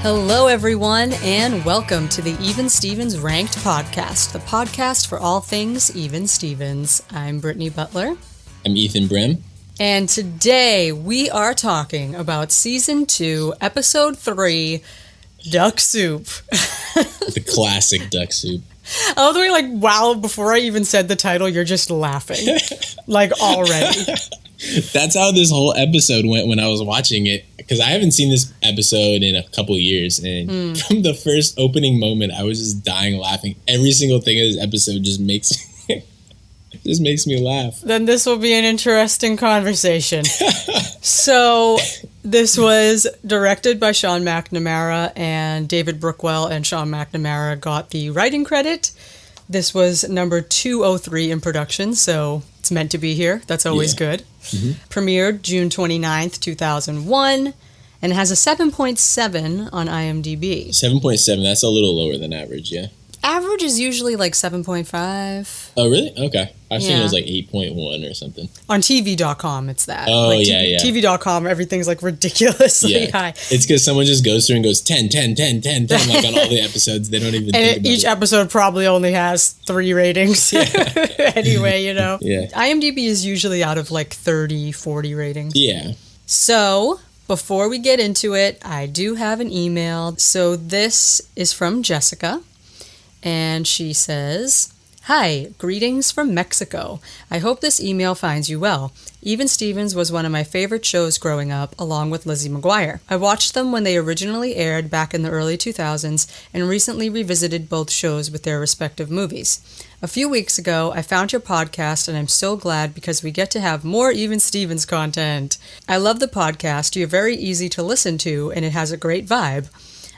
Hello, everyone, and welcome to the Even Stevens Ranked Podcast, the podcast for all things Even Stevens. I'm Brittany Butler. I'm Ethan Brim. And today we are talking about Season 2, Episode 3, Duck Soup. The classic duck soup. I love the way, wow, before I even said the title, you're just laughing. Already. That's how this whole episode went when I was watching it, because I haven't seen this episode in a couple of years, and from the first opening moment, I was just dying laughing. Every single thing of this episode just makes me laugh. Then this will be an interesting conversation. So, this was directed by Sean McNamara, and David Brookwell and Sean McNamara got the writing credit. This was number 203 in production, so it's meant to be here. That's always good. Mm-hmm. Premiered June 29th, 2001, and has a 7.7 on IMDb. 7.7, that's a little lower than average, yeah. Average is usually 7.5. Oh, really? Okay. I've seen it was 8.1 or something. On TV.com, it's that. Oh, yeah. TV.com, everything's ridiculously high. It's because someone just goes through and goes 10, 10, 10, 10, 10, on all the episodes. They don't even think about each episode probably only has 3 ratings. Anyway, Yeah. IMDb is usually out of 30, 40 ratings. Yeah. So, before we get into it, I do have an email. So, this is from Jessica. And she says, "Hi, greetings from Mexico. I hope this email finds you well. Even Stevens was one of my favorite shows growing up, along with Lizzie McGuire. I watched them when they originally aired back in the early 2000s and recently revisited both shows with their respective movies. A few weeks ago, I found your podcast, and I'm so glad because we get to have more Even Stevens content. I love the podcast. You're very easy to listen to, and it has a great vibe.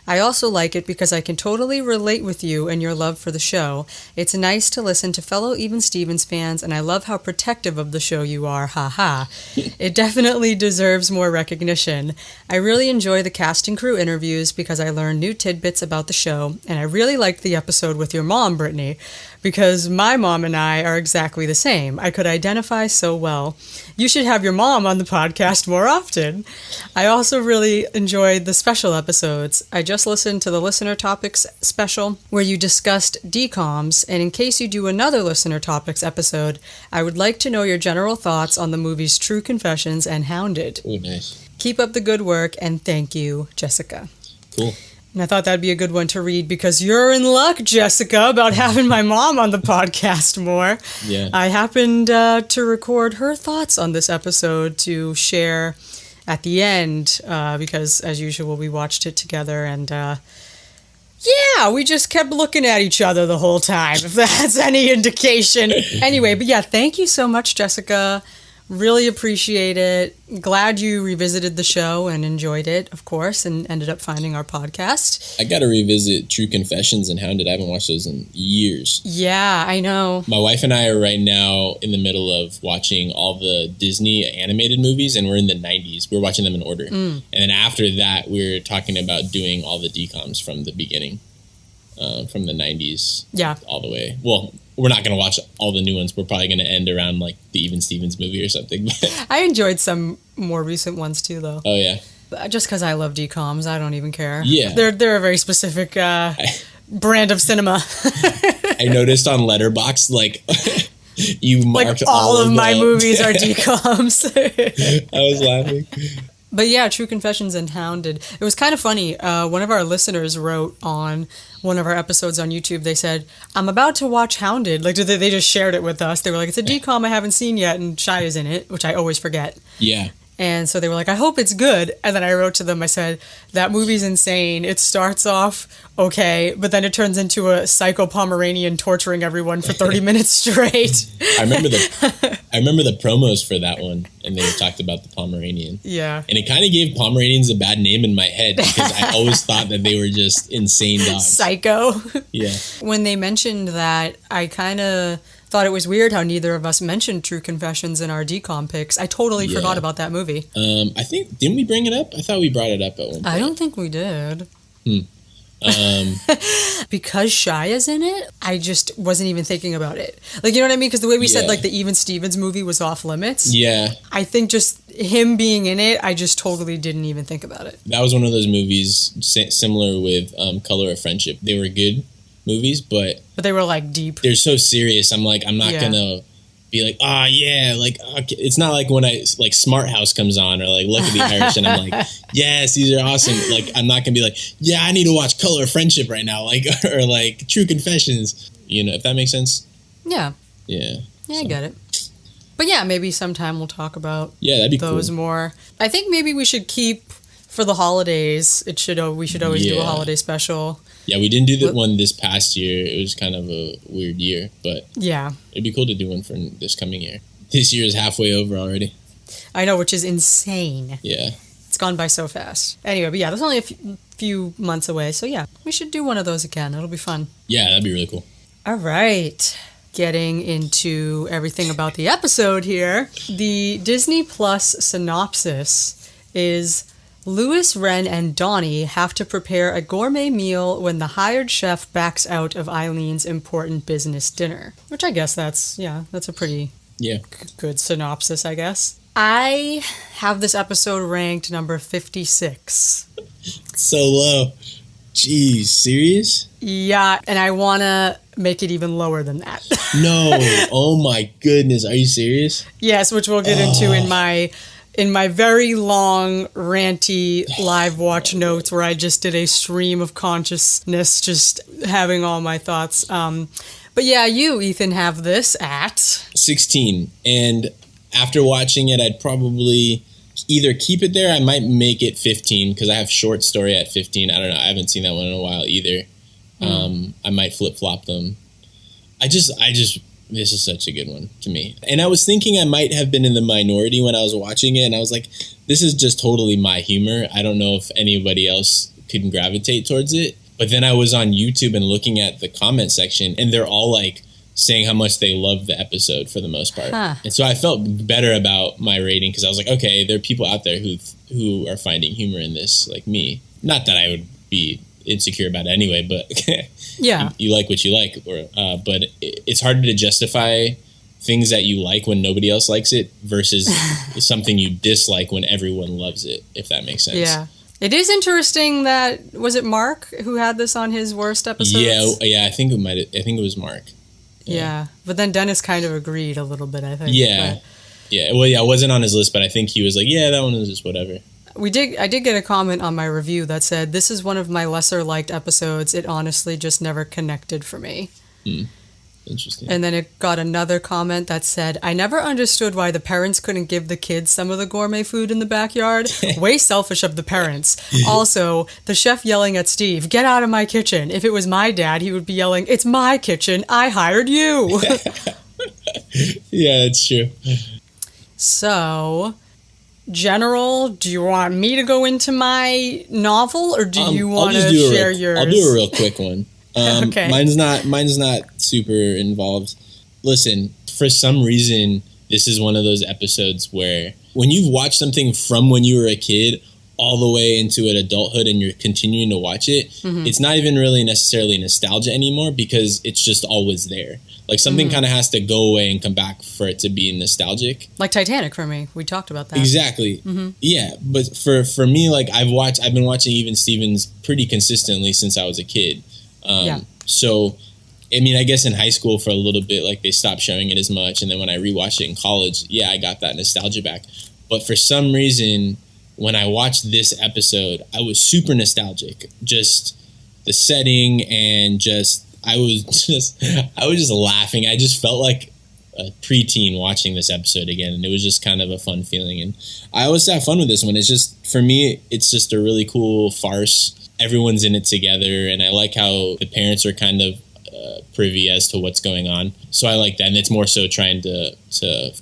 I also like it because I can totally relate with you and your love for the show. It's nice to listen to fellow Even Stevens fans, and I love how protective of the show you are, haha. It definitely deserves more recognition. I really enjoy the cast and crew interviews because I learn new tidbits about the show, and I really liked the episode with your mom, Brittany, because my mom and I are exactly the same. I could identify so well. You should have your mom on the podcast more often. I also really enjoyed the special episodes. I just listened to the Listener Topics special where you discussed DCOMs, and in case you do another Listener Topics episode, I would like to know your general thoughts on the movies True Confessions and Hounded. Oh, nice. Keep up the good work, and thank you, Jessica." Cool. And I thought that'd be a good one to read because you're in luck, Jessica, about having my mom on the podcast more. Yeah. I happened to record her thoughts on this episode to share at the end because, as usual, we watched it together and, we just kept looking at each other the whole time, if that's any indication. Anyway, but thank you so much, Jessica. Really appreciate it. Glad you revisited the show and enjoyed it, of course, and ended up finding our podcast. I got to revisit True Confessions and Hounded. I haven't watched those in years. Yeah, I know. My wife and I are right now in the middle of watching all the Disney animated movies, and we're in the 90s. We're watching them in order. And then after that, we're talking about doing all the DCOMs from the beginning, from the 90s all the way. Well, we're not going to watch all the new ones. We're probably going to end around the Even Stevens movie or something. I enjoyed some more recent ones too, though. Oh, yeah. Just because I love DCOMs, I don't even care. Yeah. They're a very specific brand of cinema. I noticed on Letterboxd, you marked all of my movies are DCOMs. I was laughing. But yeah, True Confessions and Hounded. It was kind of funny. One of our listeners wrote on one of our episodes on YouTube, they said, "I'm about to watch Hounded." They just shared it with us. They were like, "It's a DCOM I haven't seen yet," and Shai is in it, which I always forget. Yeah. And so they were like, "I hope it's good." And then I wrote to them, I said, "That movie's insane. It starts off okay, but then it turns into a psycho Pomeranian torturing everyone for 30 minutes straight." I remember the promos for that one, and they talked about the Pomeranian. Yeah. And it kind of gave Pomeranians a bad name in my head because I always thought that they were just insane dogs. Psycho. Yeah. When they mentioned that, I kind of thought it was weird how neither of us mentioned True Confessions in our DCOM picks. I totally forgot about that movie. I think, didn't we bring it up? I thought we brought it up at one point. I don't think we did. Because Shia's in it, I just wasn't even thinking about it. Like, you know what I mean? Because the way we said, like, the Even Stevens movie was off limits. Yeah. I think just him being in it, I just totally didn't even think about it. That was one of those movies similar with Color of Friendship. They were good movies, but they were, like, deep. They're so serious. I'm like, I'm not going to be like, like, okay. It's not like when like Smart House comes on or like Luck of the Irish and I'm like, yes, these are awesome. Like, I'm not gonna be like, yeah, I need to watch Color of Friendship right now, like, or like True Confessions, you know, if that makes sense. Yeah, I get it. But yeah, maybe sometime we'll talk about that'd be those cool. more. I think maybe we should keep for the holidays. We should always do a holiday special. Yeah, we didn't do that one this past year. It was kind of a weird year, but it'd be cool to do one for this coming year. This year is halfway over already. I know, which is insane. Yeah. It's gone by so fast. Anyway, but there's only a few months away, so we should do one of those again. It'll be fun. Yeah, that'd be really cool. All right. Getting into everything about the episode here. The Disney Plus synopsis is... Louis, Ren, and Donnie have to prepare a gourmet meal when the hired chef backs out of Eileen's important business dinner. Which I guess that's a pretty good synopsis, I guess. I have this episode ranked number 56. So low. Jeez, serious? Yeah, and I want to make it even lower than that. No. Oh my goodness. Are you serious? Yes, which we'll get into in my very long, ranty live watch notes where I just did a stream of consciousness, just having all my thoughts. But you, Ethan, have this at... 16. And after watching it, I'd probably either keep it there. I might make it 15 because I have Short Story at 15. I don't know. I haven't seen that one in a while either. I might flip-flop them. This is such a good one to me. And I was thinking I might have been in the minority when I was watching it. And I was like, this is just totally my humor. I don't know if anybody else could gravitate towards it. But then I was on YouTube and looking at the comment section, and they're all like saying how much they love the episode for the most part. And so I felt better about my rating because I was like, okay, there are people out there who are finding humor in this, like me. Not that I would be insecure about it anyway, but you like what you like, but it's harder to justify things that you like when nobody else likes it versus something you dislike when everyone loves it, if that makes sense. It is interesting that, was it Mark who had this on his worst episodes? I think it was Mark. But then Dennis kind of agreed a little bit, I think. It wasn't on his list, but I think he was like, that one is just whatever. I did get a comment on my review that said, this is one of my lesser liked episodes. It honestly just never connected for me. Interesting. And then it got another comment that said, I never understood why the parents couldn't give the kids some of the gourmet food in the backyard. Way selfish of the parents. Also, the chef yelling at Steve, get out of my kitchen. If it was my dad, he would be yelling, it's my kitchen. I hired you. Yeah, it's true. So... General, do you want me to go into my novel, or do you want to share yours? I'll do a real quick one. Okay. Mine's not super involved. Listen, for some reason, this is one of those episodes where when you've watched something from when you were a kid all the way into an adulthood and you're continuing to watch it, it's not even really necessarily nostalgia anymore because it's just always there. Like something kind of has to go away and come back for it to be nostalgic. Like Titanic for me. We talked about that. Exactly. Yeah. But for me, like I've been watching Even Stevens pretty consistently since I was a kid. So, I mean, I guess in high school for a little bit, like they stopped showing it as much. And then when I rewatched it in college, I got that nostalgia back. But for some reason, when I watched this episode, I was super nostalgic. Just the setting and I was just laughing. I just felt like a preteen watching this episode again, and it was just kind of a fun feeling. And I always have fun with this one. It's just, for me, it's just a really cool farce. Everyone's in it together, and I like how the parents are kind of privy as to what's going on. So I like that, and it's more so trying to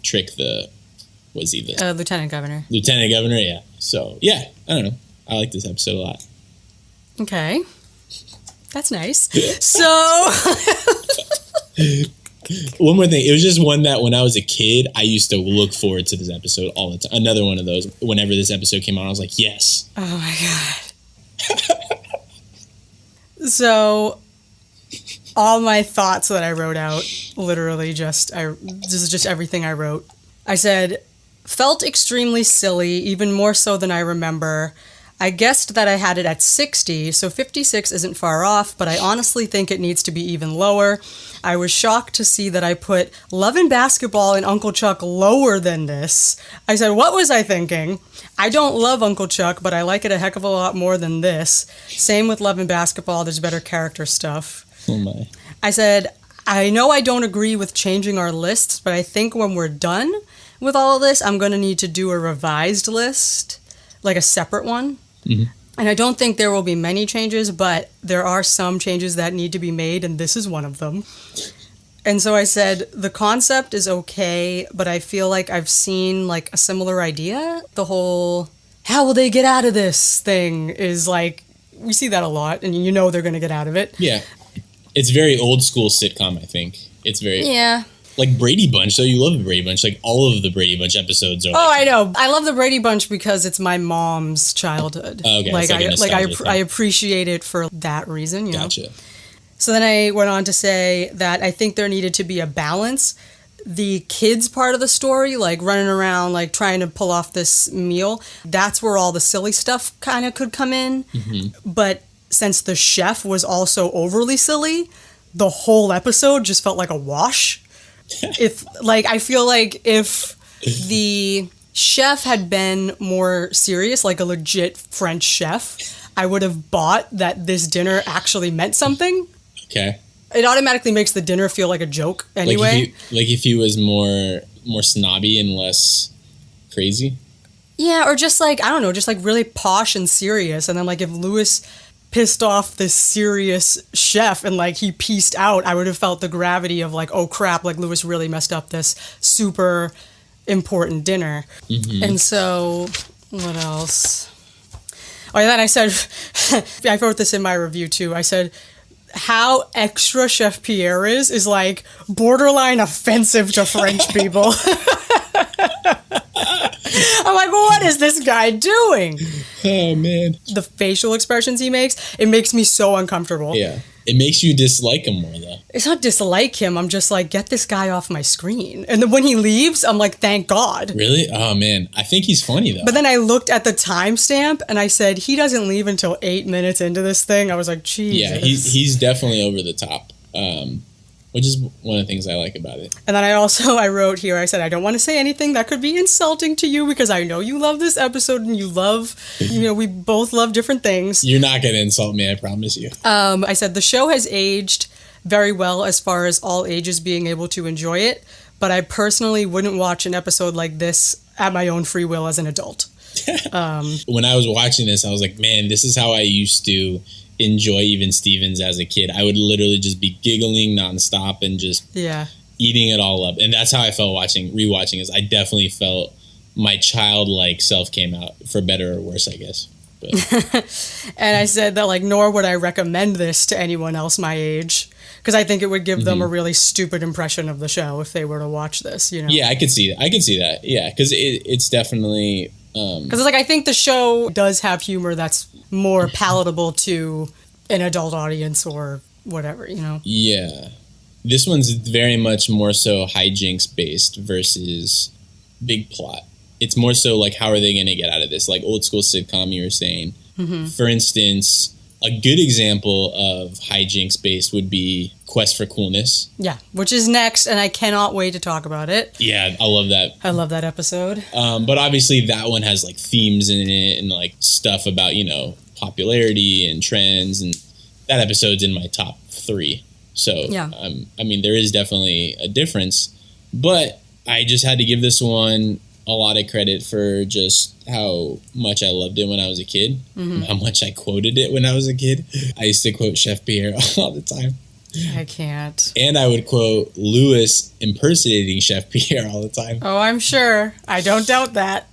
trick the Lieutenant Governor. Lieutenant Governor, yeah. So I don't know. I like this episode a lot. Okay. That's nice. So, one more thing. It was just one that when I was a kid, I used to look forward to this episode all the time. Another one of those. Whenever this episode came on, I was like, yes. Oh, my God. So all my thoughts that I wrote out, literally this is just everything I wrote. I said, felt extremely silly, even more so than I remember. I guessed that I had it at 60, so 56 isn't far off, but I honestly think it needs to be even lower. I was shocked to see that I put Love and Basketball and Uncle Chuck lower than this. I said, what was I thinking? I don't love Uncle Chuck, but I like it a heck of a lot more than this. Same with Love and Basketball, there's better character stuff. Oh my. I said, I know I don't agree with changing our lists, but I think when we're done with all of this, I'm going to need to do a revised list, like a separate one. Mm-hmm. And I don't think there will be many changes, but there are some changes that need to be made, and this is one of them. And so I said, the concept is okay, but I feel like I've seen like a similar idea. The whole, how will they get out of this thing is like, we see that a lot, and you know they're going to get out of it. Yeah. It's very old school sitcom, I think. It's very... Yeah. Like Brady Bunch, so you love the Brady Bunch. Like all of the Brady Bunch episodes are. Oh, I know. I love the Brady Bunch because it's my mom's childhood. Okay, like I appreciate it for that reason. You gotcha. know? So then I went on to say that I think there needed to be a balance. The kids part of the story, like running around, like trying to pull off this meal, that's where all the silly stuff kind of could come in. Mm-hmm. But since the chef was also overly silly, the whole episode just felt like a wash. I feel like if the chef had been more serious, like a legit French chef, I would have bought that this dinner actually meant something. Okay. It automatically makes the dinner feel like a joke anyway. Like if he was more snobby and less crazy? Yeah, or just like, I don't know, just like really posh and serious. And then like if Louis pissed off this serious chef and like he pieced out, I would have felt the gravity of like, oh crap, like Louis really messed up this super important dinner. Mm-hmm. And so what else? Oh, and then I said, I wrote this in my review too. I said, how extra Chef Pierre is like borderline offensive to French people. I'm like, what is this guy doing? Oh, man. The facial expressions he makes, it makes me so uncomfortable. Yeah. It makes you dislike him more, though. It's not dislike him. I'm just like, get this guy off my screen. And then when he leaves, I'm like, thank God. Really? Oh, man. I think he's funny, though. But then I looked at the timestamp, and I said, he doesn't leave until 8 minutes into this thing. I was like, Jesus. Yeah, he's definitely over the top. Which is one of the things I like about it. And then I wrote here, I said, I don't want to say anything that could be insulting to you because I know you love this episode and you love, we both love different things. You're not going to insult me, I promise you. I said, the show has aged very well as far as all ages being able to enjoy it, but I personally wouldn't watch an episode like this at my own free will as an adult. When I was watching this, I was like, man, this is how I used to enjoy Even Stevens as a kid. I would literally just be giggling nonstop and just eating it all up. And that's how I felt rewatching this. I definitely felt my childlike self came out, for better or worse, I guess. But. And I said that, like, nor would I recommend this to anyone else my age, because I think it would give them a really stupid impression of the show if they were to watch this, Yeah, I could see that. Yeah, because it's definitely... Because I think the show does have humor that's more palatable to an adult audience or whatever, Yeah. This one's very much more so hijinks based versus big plot. It's more so like, how are they going to get out of this? Like old school sitcom you were saying. Mm-hmm. For instance, a good example of hijinks based would be Quest for Coolness. Yeah, which is next, and I cannot wait to talk about it. Yeah, I love that. I love that episode. But obviously that one has like themes in it and like stuff about, popularity and trends, and that episode's in my top 3. So, yeah. There is definitely a difference, but I just had to give this one a lot of credit for just how much I loved it when I was a kid, how much I quoted it when I was a kid. I used to quote Chef Pierre all the time. I can't. And I would quote Louis impersonating Chef Pierre all the time. Oh, I'm sure. I don't doubt that.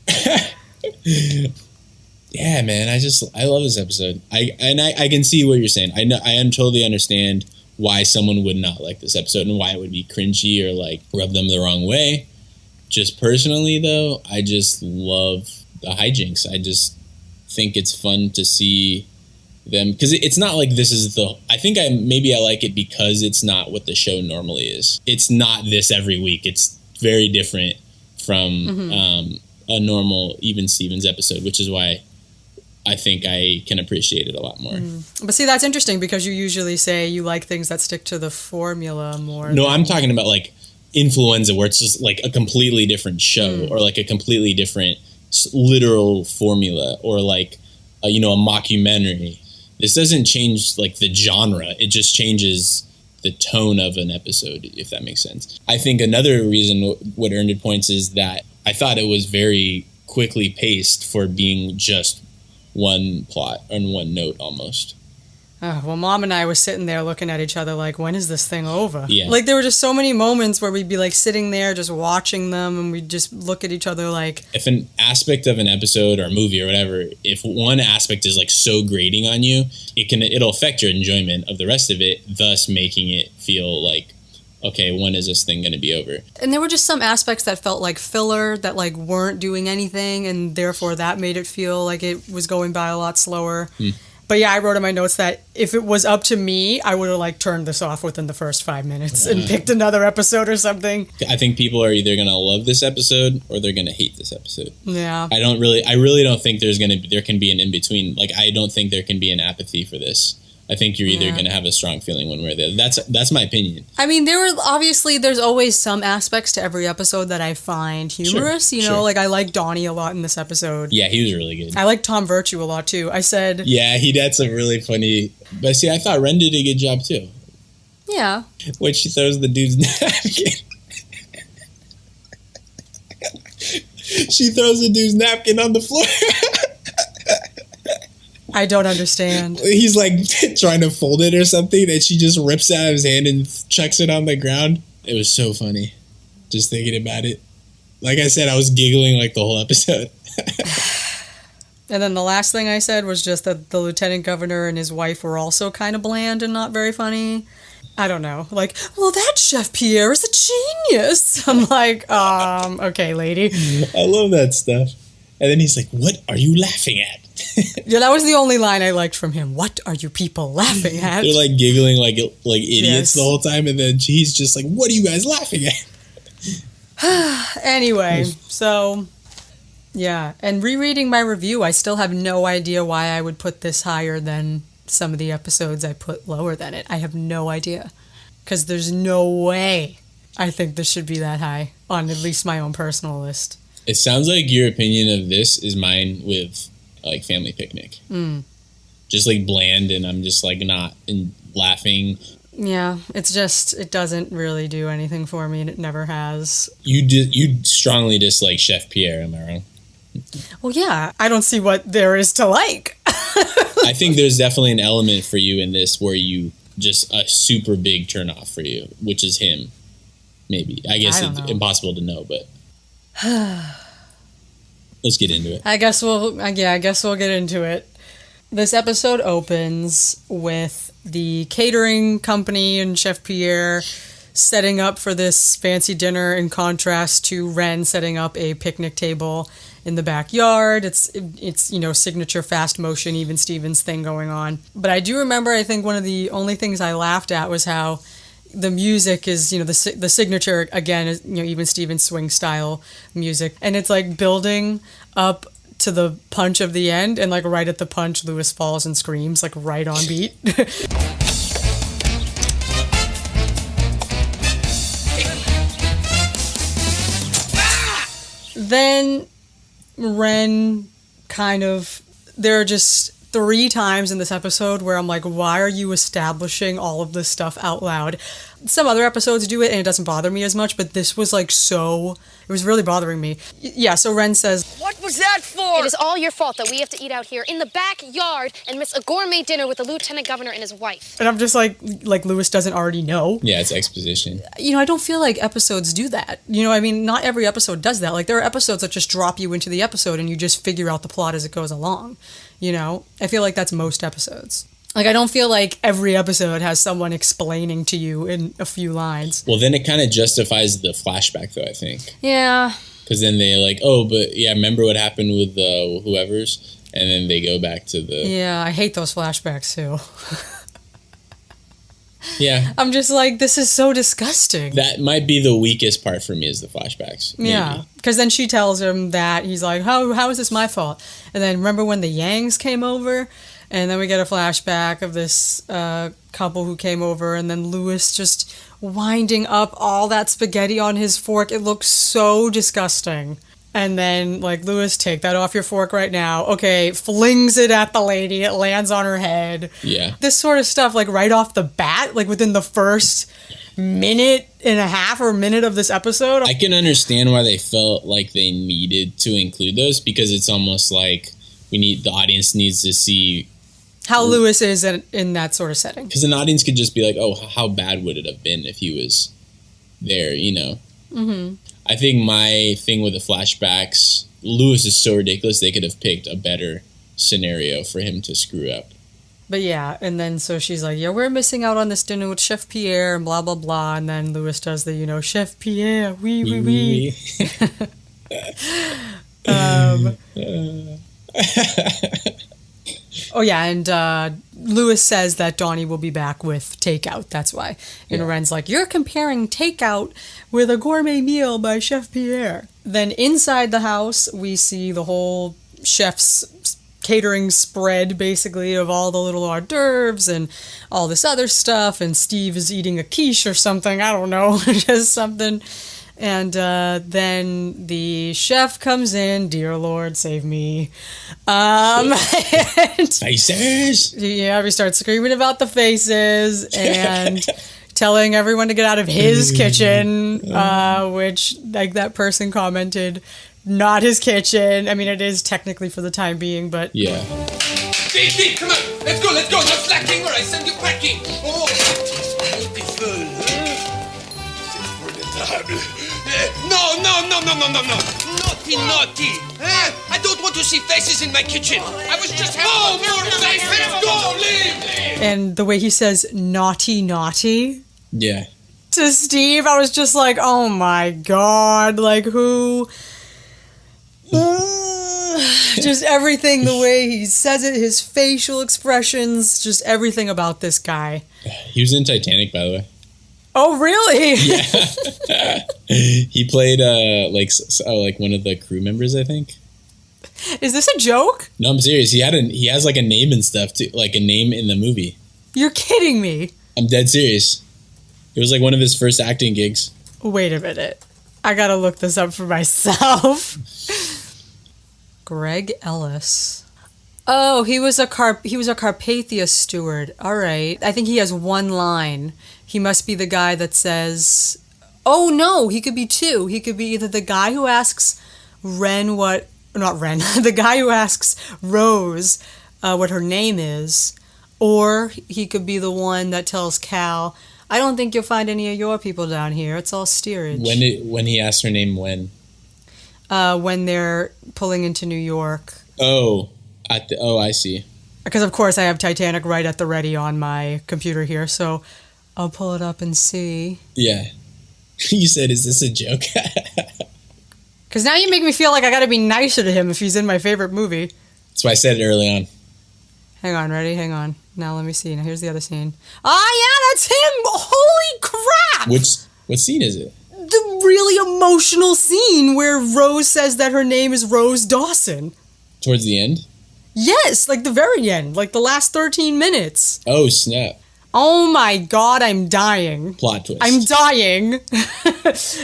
Yeah, man, I love this episode. I can see what you're saying. I totally understand why someone would not like this episode and why it would be cringy or like rub them the wrong way. Just personally, though, I just love the hijinks. I just think it's fun to see them, because it's not like this is I think I like it because it's not what the show normally is. It's not this every week. It's very different from a normal Even Stevens episode, which is why I think I can appreciate it a lot more. But see, that's interesting because you usually say you like things that stick to the formula more. No, I'm talking about like Influenza, where it's just like a completely different show or like a completely different literal formula, or like a mockumentary. This doesn't change like the genre. It just changes the tone of an episode, if that makes sense. I think another reason what earned it points is that I thought it was very quickly paced for being just one plot and one note almost. Well, Mom and I was sitting there looking at each other like, when is this thing over? Yeah. Like, there were just so many moments where we'd be like sitting there just watching them, and we'd just look at each other like... If an aspect of an episode or movie or whatever, if one aspect is like so grating on you, it'll affect your enjoyment of the rest of it, thus making it feel like, okay, when is this thing going to be over? And there were just some aspects that felt like filler, that like weren't doing anything, and therefore that made it feel like it was going by a lot slower. But yeah, I wrote in my notes that if it was up to me, I would have like turned this off within the first 5 minutes and picked another episode or something. I think people are either going to love this episode or they're going to hate this episode. Yeah. I really don't think there can be an in-between. Like, I don't think there can be an apathy for this. I think you're either going to have a strong feeling one way or the other. That's my opinion. I mean, there's always some aspects to every episode that I find humorous. Sure, like I like Donnie a lot in this episode. Yeah, he was really good. I like Tom Virtue a lot too. I said... Yeah, he did some really funny... But see, I thought Ren did a good job too. Yeah. When she throws the dude's napkin. She throws the dude's napkin on the floor. I don't understand. He's like trying to fold it or something, and she just rips it out of his hand and chucks it on the ground. It was so funny, just thinking about it. Like I said, I was giggling like the whole episode. And then the last thing I said was just that the lieutenant governor and his wife were also kind of bland and not very funny. I don't know. Like, well, that Chef Pierre is a genius. I'm like, okay, lady. I love that stuff. And then he's like, what are you laughing at? Yeah, that was the only line I liked from him. What are you people laughing at? They're like giggling like idiots the whole time, and then he's just like, what are you guys laughing at? Anyway, so yeah, and rereading my review, I still have no idea why I would put this higher than some of the episodes I put lower than it. I have no idea, because there's no way I think this should be that high on at least my own personal list. It sounds like your opinion of this is mine with like Family Picnic. Just like bland, and I'm just like not laughing. Yeah, it's just, it doesn't really do anything for me, and it never has. You strongly dislike Chef Pierre, am I wrong? Well, yeah, I don't see what there is to like. I think there's definitely an element for you in this where you just a super big turnoff for you, which is him. Maybe. I guess it's impossible to know, but let's get into it. I guess we'll get into it. This episode opens with the catering company and Chef Pierre setting up for this fancy dinner, in contrast to Ren setting up a picnic table in the backyard. It's signature fast motion Even Stevens thing going on. But I do remember, I think one of the only things I laughed at was how the music is, the signature, again, is, Even Stevens swing style music. And it's like building up to the punch of the end, and like right at the punch, Lewis falls and screams, like right on beat. Then Ren there are just 3 times in this episode where I'm like, why are you establishing all of this stuff out loud? Some other episodes do it and it doesn't bother me as much, but this was like it was really bothering me. Yeah, so Ren says, "What was that for? It is all your fault that we have to eat out here in the backyard and miss a gourmet dinner with the lieutenant governor and his wife." And I'm just like Lewis doesn't already know. Yeah, it's exposition. I don't feel like episodes do that. Not every episode does that. Like, there are episodes that just drop you into the episode and you just figure out the plot as it goes along. I feel like that's most episodes. Like, I don't feel like every episode has someone explaining to you in a few lines. Well, then it kind of justifies the flashback, though, I think. Yeah. Because then they're like, oh, but yeah, remember what happened with whoever's? And then they go back to the... Yeah, I hate those flashbacks too. Yeah. I'm just like, this is so disgusting. That might be the weakest part for me is the flashbacks. Maybe. Yeah, because then she tells him that he's like, how is this my fault? And then remember when the Yangs came over? And then we get a flashback of this couple who came over, and then Louis just winding up all that spaghetti on his fork. It looks so disgusting. And then, like, Louis, take that off your fork right now. Okay, flings it at the lady. It lands on her head. Yeah. This sort of stuff, like, right off the bat, like, within the first minute and a half or minute of this episode. I can understand why they felt like they needed to include those, because it's almost like the audience needs to see how Louis is in that sort of setting. Because an audience could just be like, oh, how bad would it have been if he was there, you know? Mm-hmm. I think my thing with the flashbacks, Louis is so ridiculous, they could have picked a better scenario for him to screw up. But yeah, and then so she's like, yeah, we're missing out on this dinner with Chef Pierre and blah, blah, blah. And then Louis does the, Chef Pierre, oui, oui, oui. Oh, yeah, and Louis says that Donnie will be back with takeout. That's why. And Ren's like, you're comparing takeout with a gourmet meal by Chef Pierre. Then inside the house, we see the whole chef's catering spread, basically, of all the little hors d'oeuvres and all this other stuff. And Steve is eating a quiche or something. I don't know, just something. And then the chef comes in. Dear Lord, save me. Faces! Yeah, we start screaming about the faces and telling everyone to get out of his kitchen, which, like, that person commented, not his kitchen. I mean, it is technically for the time being, but... Yeah. Steve, come on! Let's go! No slacking or I send you packing! Oh, it is beautiful, No! Naughty! I don't want to see faces in my kitchen! I was just having more faces! Go! Leave! And the way he says, naughty, naughty... Yeah. To Steve, I was just like, oh my god, like, who... just everything, the way he says it, his facial expressions, just everything about this guy. He was in Titanic, by the way. Oh, really? Yeah. He played like one of the crew members, I think. Is this a joke? No, I'm serious. He has like a name and stuff too, like a name in the movie. You're kidding me. I'm dead serious. It was like one of his first acting gigs. Wait a minute. I gotta look this up for myself. Greg Ellis. Oh, he was a Carpathia steward. All right. I think he has one line. He must be the guy that says... Oh, no, he could be two. He could be either the guy who asks Ren what... Not Ren. The guy who asks Rose what her name is. Or he could be the one that tells Cal, I don't think you'll find any of your people down here. It's all steerage. When he asked her name when? When they're pulling into New York. Oh, I see. Because, of course, I have Titanic right at the ready on my computer here, so I'll pull it up and see. Yeah. You said, is this a joke? Because now you make me feel like I gotta be nicer to him if he's in my favorite movie. That's why I said it early on. Hang on, ready? Hang on. Now let me see. Now here's the other scene. Ah, yeah, that's him! Holy crap! What scene is it? The really emotional scene where Rose says that her name is Rose Dawson. Towards the end? Yes, like the very end, like the last 13 minutes. Oh, snap. Oh my god, I'm dying. Plot twist. I'm dying.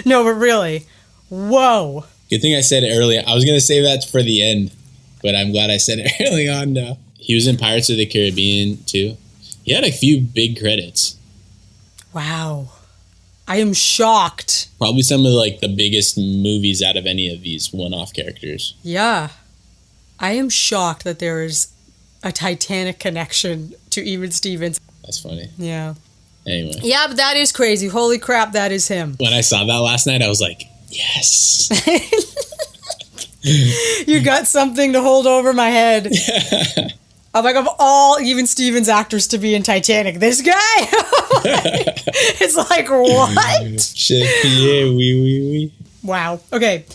No, but really. Whoa. Good thing I said it early. I was going to save that for the end, but I'm glad I said it early on now. He was in Pirates of the Caribbean, too. He had a few big credits. Wow. I am shocked. Probably some of like the biggest movies out of any of these one-off characters. Yeah. I am shocked that there is a Titanic connection to Even Stevens. That's funny. Yeah. Anyway. Yeah, but that is crazy. Holy crap, that is him. When I saw that last night, I was like, yes. You got something to hold over my head. Yeah. I'm like, of all Even Stevens actors to be in Titanic, this guy? It's like, what? Chef Pierre, oui. Wow. Okay.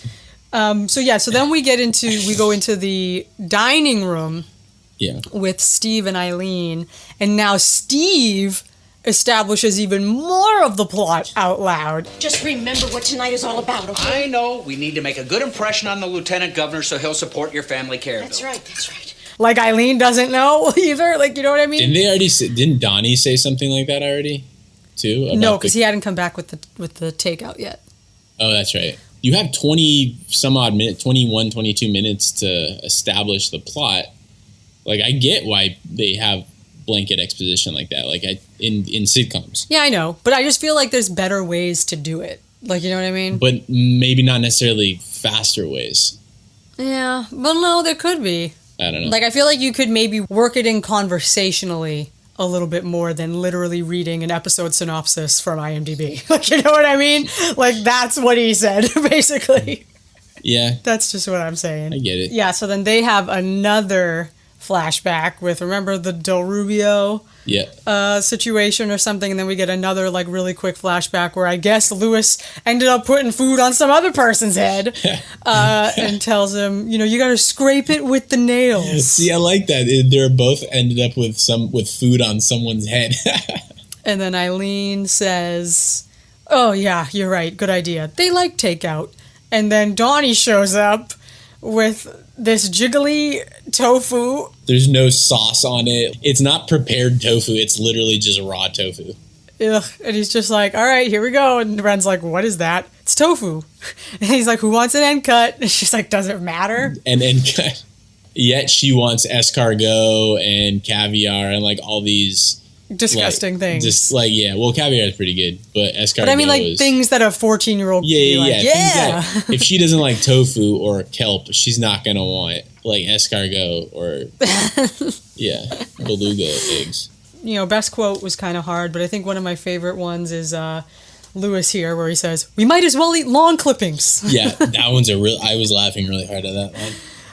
So then we go into the dining room with Steve and Eileen. And now Steve establishes even more of the plot out loud. Just remember what tonight is all about, okay? I know. We need to make a good impression on the lieutenant governor so he'll support your family care bill. That's right. Like Eileen doesn't know either. Like, you know what I mean? Didn't Donnie say something like that already too? No, because he hadn't come back with the takeout yet. Oh, that's right. You have 20 some odd minutes, 21, 22 minutes to establish the plot. Like, I get why they have blanket exposition like that, like in sitcoms. Yeah, I know, but I just feel like there's better ways to do it. Like, you know what I mean? But maybe not necessarily faster ways. Yeah, well, no, there could be. I don't know. Like, I feel like you could maybe work it in conversationally a little bit more than literally reading an episode synopsis from IMDb. Like, you know what I mean? Like, that's what he said, basically. Yeah. That's just what I'm saying. I get it. Yeah, so then they have another flashback with, remember the Del Rubio situation or something, and then we get another like really quick flashback where I guess Lewis ended up putting food on some other person's head and tells him, you got to scrape it with the nails. See, I like that. They're both ended up with food on someone's head. And then Eileen says, oh yeah, you're right, good idea, they like takeout. And then Donnie shows up with this jiggly tofu. There's no sauce on it. It's not prepared tofu. It's literally just raw tofu. Ugh. And he's just like, all right, here we go. And Ren's like, what is that? It's tofu. And he's like, who wants an end cut? And she's like, does it matter? An end cut. Yet she wants escargot and caviar and like all these disgusting things. Just like, well, caviar is pretty good, but escargot. But I mean, like things that a 14-year-old. Yeah. If she doesn't like tofu or kelp, she's not gonna want like escargot or beluga eggs. Best quote was kind of hard, but I think one of my favorite ones is Lewis here, where he says, "We might as well eat lawn clippings." Yeah, that one's I was laughing really hard at that one.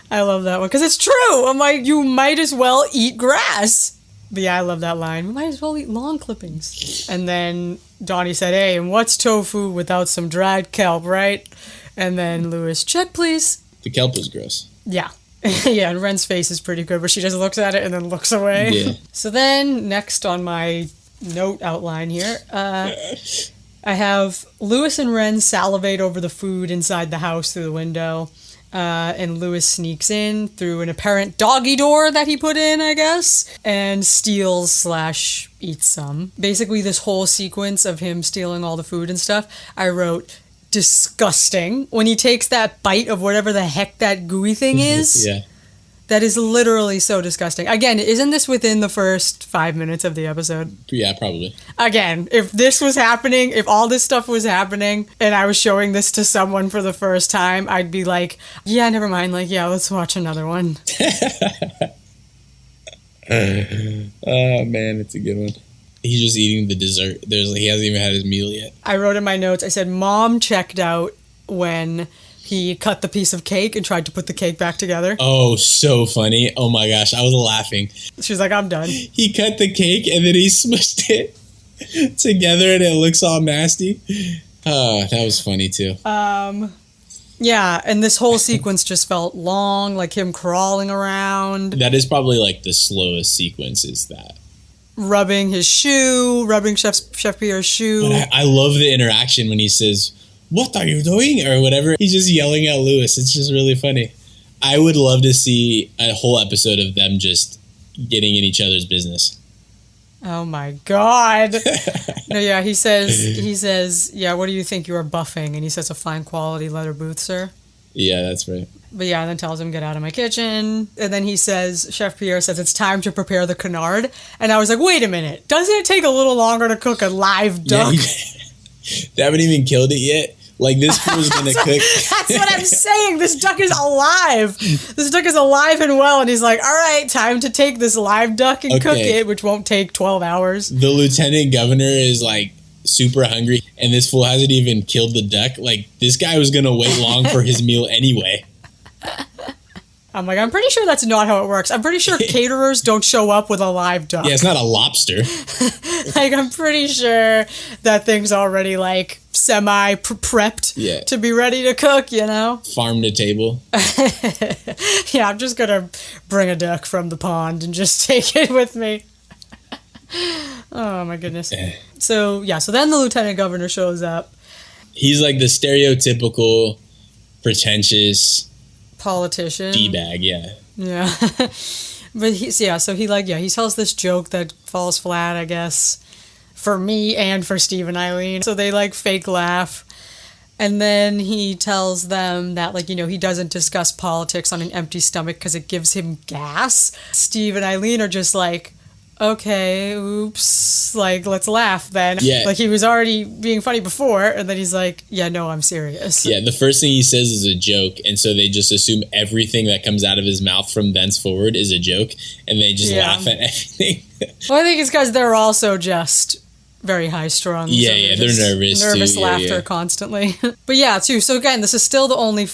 I love that one because it's true. I'm like, you might as well eat grass. But yeah, I love that line. We might as well eat lawn clippings. And then Donnie said, hey, and what's tofu without some dried kelp, right? And then Lewis, check, please. The kelp was gross. Yeah. Yeah, and Ren's face is pretty good, but she just looks at it and then looks away. Yeah. So then, next on my note outline here, I have Lewis and Ren salivate over the food inside the house through the window. And Lewis sneaks in through an apparent doggy door that he put in, I guess, and steals / eats some. Basically, this whole sequence of him stealing all the food and stuff, I wrote, disgusting. When he takes that bite of whatever the heck that gooey thing is. Yeah. That is literally so disgusting. Again, isn't this within the first 5 minutes of the episode? Yeah, probably. Again, if this was happening, if all this stuff was happening, and I was showing this to someone for the first time, I'd be like, yeah, never mind. Like, yeah, let's watch another one. Oh, man, it's a good one. He's just eating the dessert. He hasn't even had his meal yet. I wrote in my notes, I said, Mom checked out when he cut the piece of cake and tried to put the cake back together. Oh, so funny. Oh my gosh, I was laughing. She's like, I'm done. He cut the cake and then he smushed it together and it looks all nasty. Oh, that was funny too. Yeah, and this whole sequence just felt long, like him crawling around. That is probably like the slowest sequence is that. Rubbing his shoe, rubbing Chef Pierre's shoe. But I love the interaction when he says, what are you doing? Or whatever. He's just yelling at Lewis. It's just really funny. I would love to see a whole episode of them just getting in each other's business. Oh my God. No, yeah, he says, yeah, what do you think you are buffing? And he says, a fine quality leather boot, sir. Yeah, that's right. But yeah, and then tells him, get out of my kitchen. And then he says, Chef Pierre says, it's time to prepare the canard. And I was like, wait a minute. Doesn't it take a little longer to cook a live duck? Yeah, they haven't even killed it yet. Like, this fool's gonna cook. That's what I'm saying. This duck is alive. This duck is alive and well. And he's like, all right, time to take this live duck and cook it, which won't take 12 hours. The lieutenant governor is, like, super hungry. And this fool hasn't even killed the duck. Like, this guy was gonna wait long for his meal anyway. I'm like, I'm pretty sure that's not how it works. I'm pretty sure caterers don't show up with a live duck. Yeah, it's not a lobster. Like, I'm pretty sure that thing's already, like, semi-prepped to be ready to cook, you know? Farm to table. Yeah, I'm just gonna bring a duck from the pond and just take it with me. Oh, my goodness. So then the lieutenant governor shows up. He's like the stereotypical pretentious politician. D-bag, yeah. Yeah. But he tells this joke that falls flat, I guess, for me and for Steve and Eileen. So they, like, fake laugh. And then he tells them that, like, you know, he doesn't discuss politics on an empty stomach because it gives him gas. Steve and Eileen are just like, okay, oops, like, let's laugh then. Yeah. Like, he was already being funny before, and then he's like, yeah, no, I'm serious. Yeah, the first thing he says is a joke, and so they just assume everything that comes out of his mouth from thenceforward is a joke, and they just laugh at everything. Well, I think it's because they're also just very high-strung. Yeah, so they're nervous, nervous too. laughter constantly. But yeah, too. So again, this is still the only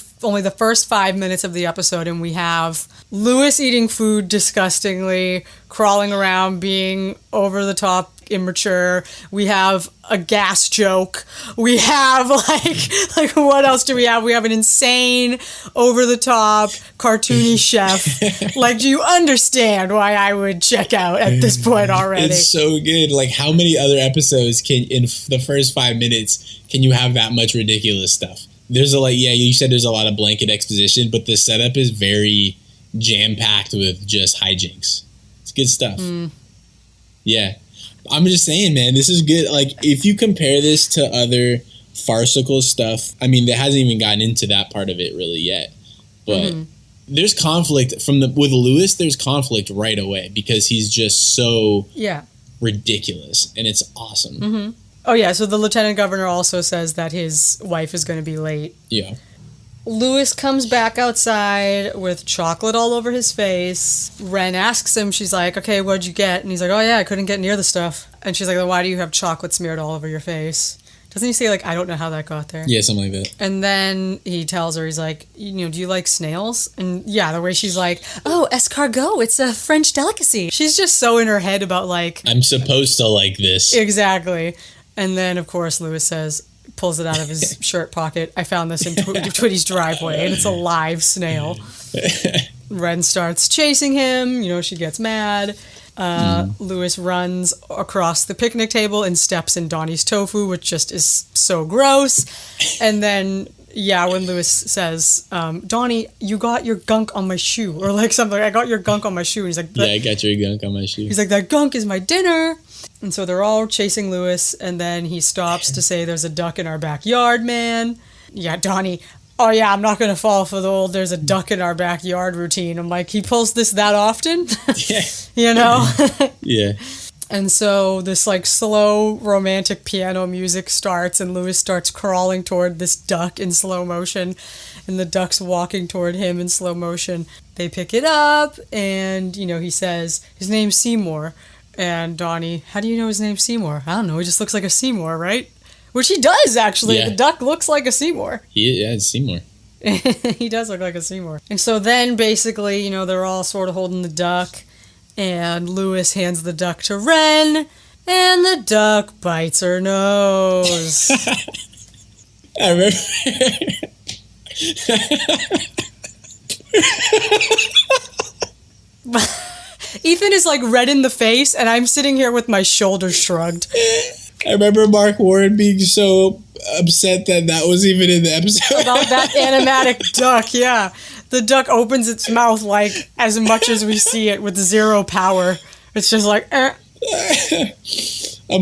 the first 5 minutes of the episode, and we have Lewis eating food disgustingly, crawling around, being over the top, immature. We have a gas joke. We have like what else do we have? We have an insane, over the top, cartoony chef. Like, do you understand why I would check out at this point already? It's so good. Like, how many other episodes in the first 5 minutes can you have that much ridiculous stuff? There's you said there's a lot of blanket exposition, but the setup is very jam-packed with just hijinks. It's good stuff. Yeah. I'm just saying, man, this is good. Like, if you compare this to other farcical stuff, I mean, it hasn't even gotten into that part of it really yet. But there's conflict with Lewis. There's conflict right away because he's just so ridiculous, and it's awesome. Mm-hmm. Oh, yeah, so the lieutenant governor also says that his wife is going to be late. Yeah. Lewis comes back outside with chocolate all over his face. Ren asks him, she's like, okay, what'd you get? And he's like, oh, yeah, I couldn't get near the stuff. And she's like, well, why do you have chocolate smeared all over your face? Doesn't he say, like, I don't know how that got there? Yeah, something like that. And then he tells her, he's like, you know, do you like snails? And yeah, the way she's like, oh, escargot, it's a French delicacy. She's just so in her head about, like, I'm supposed to like this. Exactly. And then, of course, Lewis pulls it out of his shirt pocket. I found this in Twitty's driveway, and it's a live snail. Ren starts chasing him. You know, she gets mad. Lewis runs across the picnic table and steps in Donnie's tofu, which just is so gross. And then, when Lewis says, Donnie, you got your gunk on my shoe, or like something. I got your gunk on my shoe. And he's like, I got your gunk on my shoe. He's like, that gunk is my dinner. And so they're all chasing Lewis, and then he stops to say, there's a duck in our backyard, man. Yeah, Donnie, oh yeah, I'm not going to fall for the old there's a duck in our backyard routine. I'm like, he pulls this that often? You know? Yeah. And so this like slow romantic piano music starts, and Lewis starts crawling toward this duck in slow motion, and the duck's walking toward him in slow motion. They pick it up, and, you know, he says, his name's Seymour. And Donnie, how do you know his name's Seymour? I don't know. He just looks like a Seymour, right? Which he does, actually. Yeah. The duck looks like a Seymour. It's Seymour. He does look like a Seymour. And so then, basically, you know, they're all sort of holding the duck. And Lewis hands the duck to Ren. And the duck bites her nose. I remember... Ethan is like red in the face, and I'm sitting here with my shoulders shrugged. I remember Mark Warren being so upset that was even in the episode. About that animatic duck, yeah. The duck opens its mouth like as much as we see it with zero power. It's just like, I'm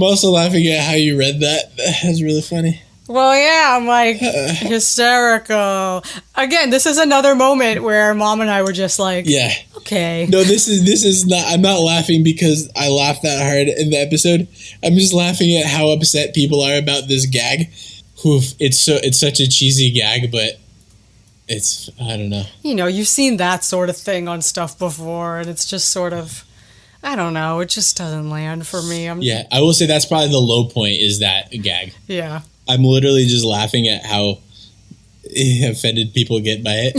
also laughing at how you read that. That's really funny. Well, yeah, I'm like, hysterical. Again, this is another moment where Mom and I were just like, okay. No, this is not, I'm not laughing because I laughed that hard in the episode. I'm just laughing at how upset people are about this gag. It's such a cheesy gag, but it's, I don't know. You know, you've seen that sort of thing on stuff before, and it's just sort of, I don't know, it just doesn't land for me. I will say that's probably the low point is that gag. Yeah. I'm literally just laughing at how offended people get by it.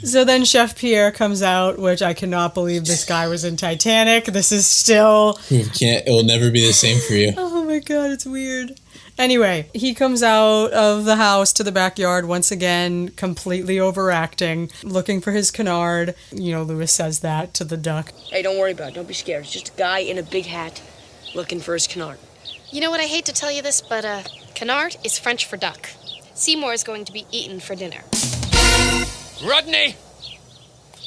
So then Chef Pierre comes out, which I cannot believe this guy was in Titanic. This is still... It will never be the same for you. Oh my god, it's weird. Anyway, he comes out of the house to the backyard once again, completely overacting, looking for his canard. You know, Louis says that to the duck. Hey, don't worry about it. Don't be scared. It's just a guy in a big hat looking for his canard. You know what, I hate to tell you this, but canard is French for duck. Seymour is going to be eaten for dinner. Rodney!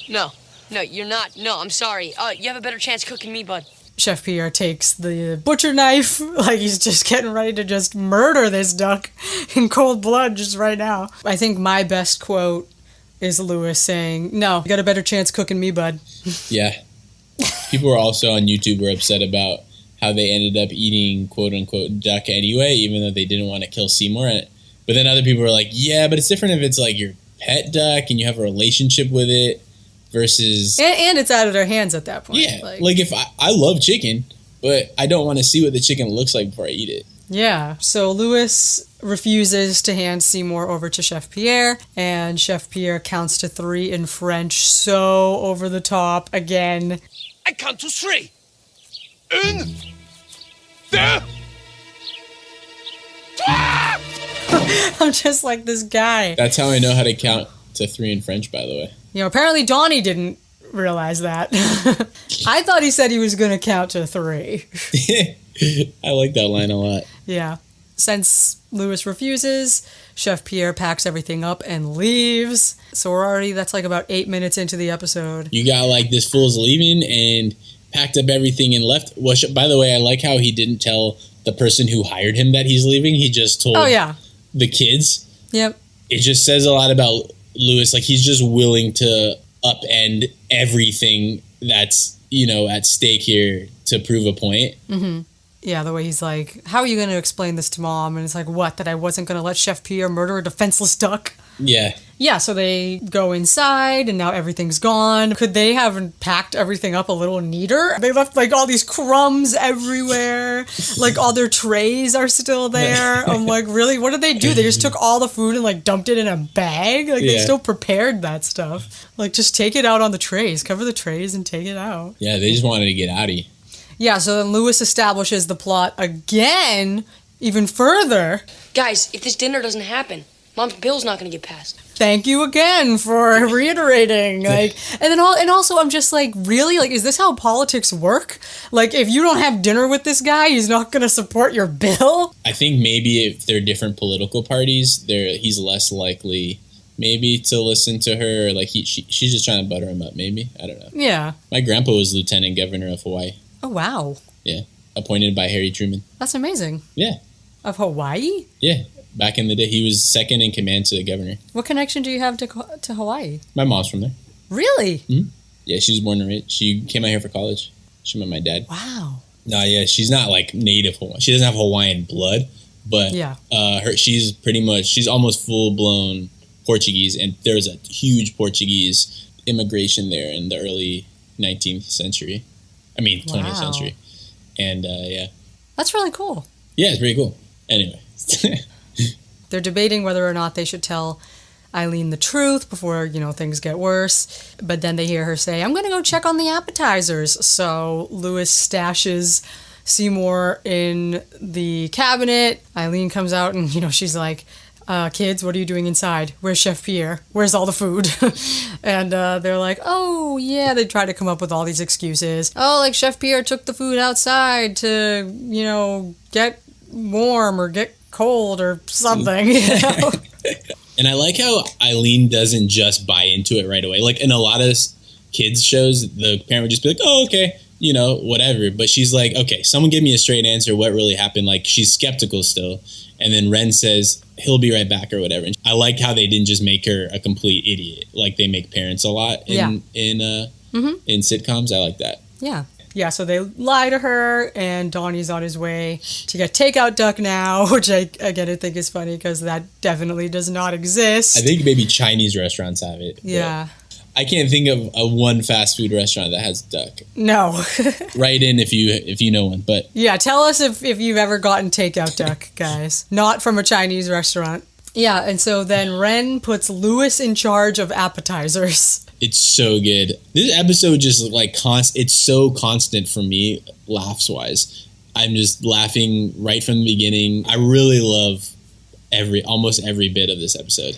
No, you're not. No, I'm sorry. You have a better chance cooking me, bud. Chef Pierre takes the butcher knife, like he's just getting ready to just murder this duck in cold blood just right now. I think my best quote is Louis saying, "No, you got a better chance cooking me, bud." Yeah. People were also on YouTube were upset about how they ended up eating quote-unquote duck anyway, even though they didn't want to kill Seymour. But then other people were like, yeah, but it's different if it's like your pet duck and you have a relationship with it versus... And it's out of their hands at that point. Yeah, like if I love chicken, but I don't want to see what the chicken looks like before I eat it. Yeah, so Louis refuses to hand Seymour over to Chef Pierre, and Chef Pierre counts to 3 in French, so over the top again. I count to 3. 1, 2, 3! I'm just like this guy. That's how I know how to count to 3 in French, by the way. You know, apparently Donnie didn't realize that. I thought he said he was going to count to 3. I like that line a lot. Yeah. Since Louis refuses, Chef Pierre packs everything up and leaves. So we're already, that's like about 8 minutes into the episode. You got like this fool's leaving and packed up everything and left. Well, by the way, I like how he didn't tell the person who hired him that he's leaving. He just told the kids. Yep. It just says a lot about Louis. Like he's just willing to upend everything that's, you know, at stake here to prove a point. Mm-hmm. Yeah, the way he's like, how are you going to explain this to Mom? And it's like, what, that I wasn't going to let Chef Pierre murder a defenseless duck? Yeah. Yeah, so they go inside and now everything's gone. Could they have packed everything up a little neater? They left like all these crumbs everywhere. Like all their trays are still there. I'm like, really? What did they do? They just took all the food and like dumped it in a bag? Like they still prepared that stuff. Like just take it out on the trays. Cover the trays and take it out. Yeah, they just wanted to get out of here. Yeah, so then Louis establishes the plot again, even further. Guys, if this dinner doesn't happen, Mom's bill's not going to get passed. Thank you again for reiterating. Like, and also I'm just like, really? Like, is this how politics work? Like, if you don't have dinner with this guy, he's not going to support your bill? I think maybe if they're different political parties, he's less likely maybe to listen to her. Like, she's just trying to butter him up, maybe. I don't know. Yeah. My grandpa was lieutenant governor of Hawaii. Oh, wow. Yeah. Appointed by Harry Truman. That's amazing. Yeah. Of Hawaii? Yeah. Back in the day, he was second in command to the governor. What connection do you have to Hawaii? My mom's from there. Really? Mm-hmm. Yeah, she was born and raised. She came out here for college. She met my dad. Wow. No, yeah, she's not like native Hawaiian. She doesn't have Hawaiian blood, but she's almost full-blown Portuguese, and there was a huge Portuguese immigration there in the early 19th century. 20th century. And, yeah. That's really cool. Yeah, it's pretty cool. Anyway. They're debating whether or not they should tell Eileen the truth before, things get worse. But then they hear her say, I'm going to go check on the appetizers. So Louis stashes Seymour in the cabinet. Eileen comes out and, she's like, kids, what are you doing inside? Where's Chef Pierre? Where's all the food? And they're like, oh, yeah. They try to come up with all these excuses. Oh, like Chef Pierre took the food outside to, get warm or get cold or something. And I like how Eileen doesn't just buy into it right away. Like in a lot of kids shows, the parent would just be like, oh, okay, whatever. But she's like, okay, someone give me a straight answer. What really happened? Like she's skeptical still. And then Ren says, he'll be right back or whatever. And I like how they didn't just make her a complete idiot. Like they make parents a lot in sitcoms. I like that. Yeah. Yeah, so they lie to her, and Donnie's on his way to get takeout duck now, which I think is funny because that definitely does not exist. I think maybe Chinese restaurants have it. Yeah. I can't think of one fast food restaurant that has duck. No. Write in if you know one, but yeah, tell us if you've ever gotten takeout duck, guys. Not from a Chinese restaurant. Yeah, and so then Ren puts Louis in charge of appetizers. It's so good. This episode just like it's so constant for me, laughs wise. I'm just laughing right from the beginning. I really love almost every bit of this episode.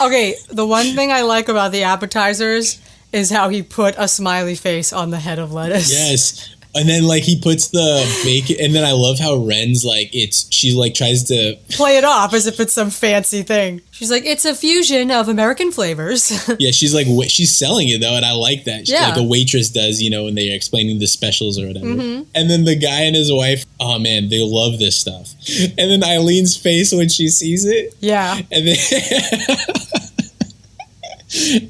Okay, the one thing I like about the appetizers is how he put a smiley face on the head of lettuce. Yes. And then like he puts the bacon, and then I love how Ren's like she like tries to play it off as if it's some fancy thing. She's like, it's a fusion of American flavors. Yeah, she's like she's selling it though, and I like that. Yeah. Like a waitress does, when they're explaining the specials or whatever. Mm-hmm. And then the guy and his wife, oh man, they love this stuff. And then Eileen's face when she sees it. Yeah. And then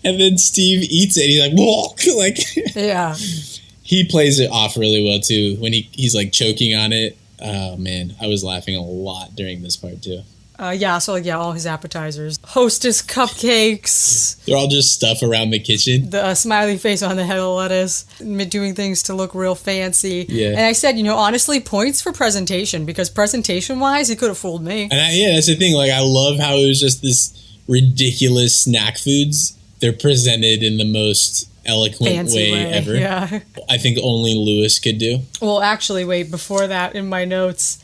and then Steve eats it. He's like, whoa, like yeah. He plays it off really well too when he's like choking on it. Oh man, I was laughing a lot during this part too. All his appetizers. Hostess cupcakes. They're all just stuff around the kitchen. The smiley face on the head of lettuce. Doing things to look real fancy. Yeah. And I said, honestly, points for presentation, because presentation-wise, he could have fooled me. And that's the thing. Like, I love how it was just this ridiculous snack foods. They're presented in the most eloquent Fancy way ever. Yeah. I think only Louis could do. Well, actually, wait, before that, in my notes,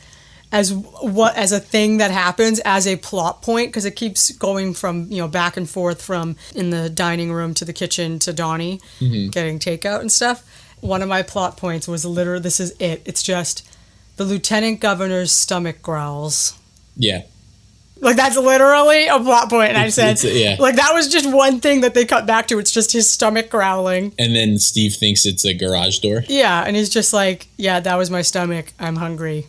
as a thing that happens as a plot point, because it keeps going from back and forth from in the dining room to the kitchen to Donnie getting takeout and stuff. One of my plot points was literally, this is it. It's just the lieutenant governor's stomach growls. Yeah. Like, that's literally a plot point. And I said, yeah. Like, that was just one thing that they cut back to. It's just his stomach growling. And then Steve thinks it's a garage door. Yeah, and he's just like, yeah, that was my stomach. I'm hungry.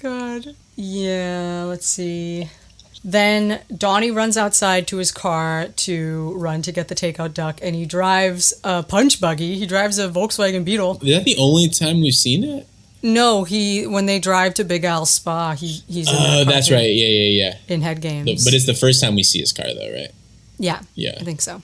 God. Yeah, let's see. Then Donnie runs outside to his car to run to get the takeout duck, and he drives a punch buggy. He drives a Volkswagen Beetle. Is that the only time we've seen it? No, when they drive to Big Al's spa, he's in there. Oh, that's right. Yeah. In Head Games. But it's the first time we see his car, though, right? Yeah. Yeah. I think so.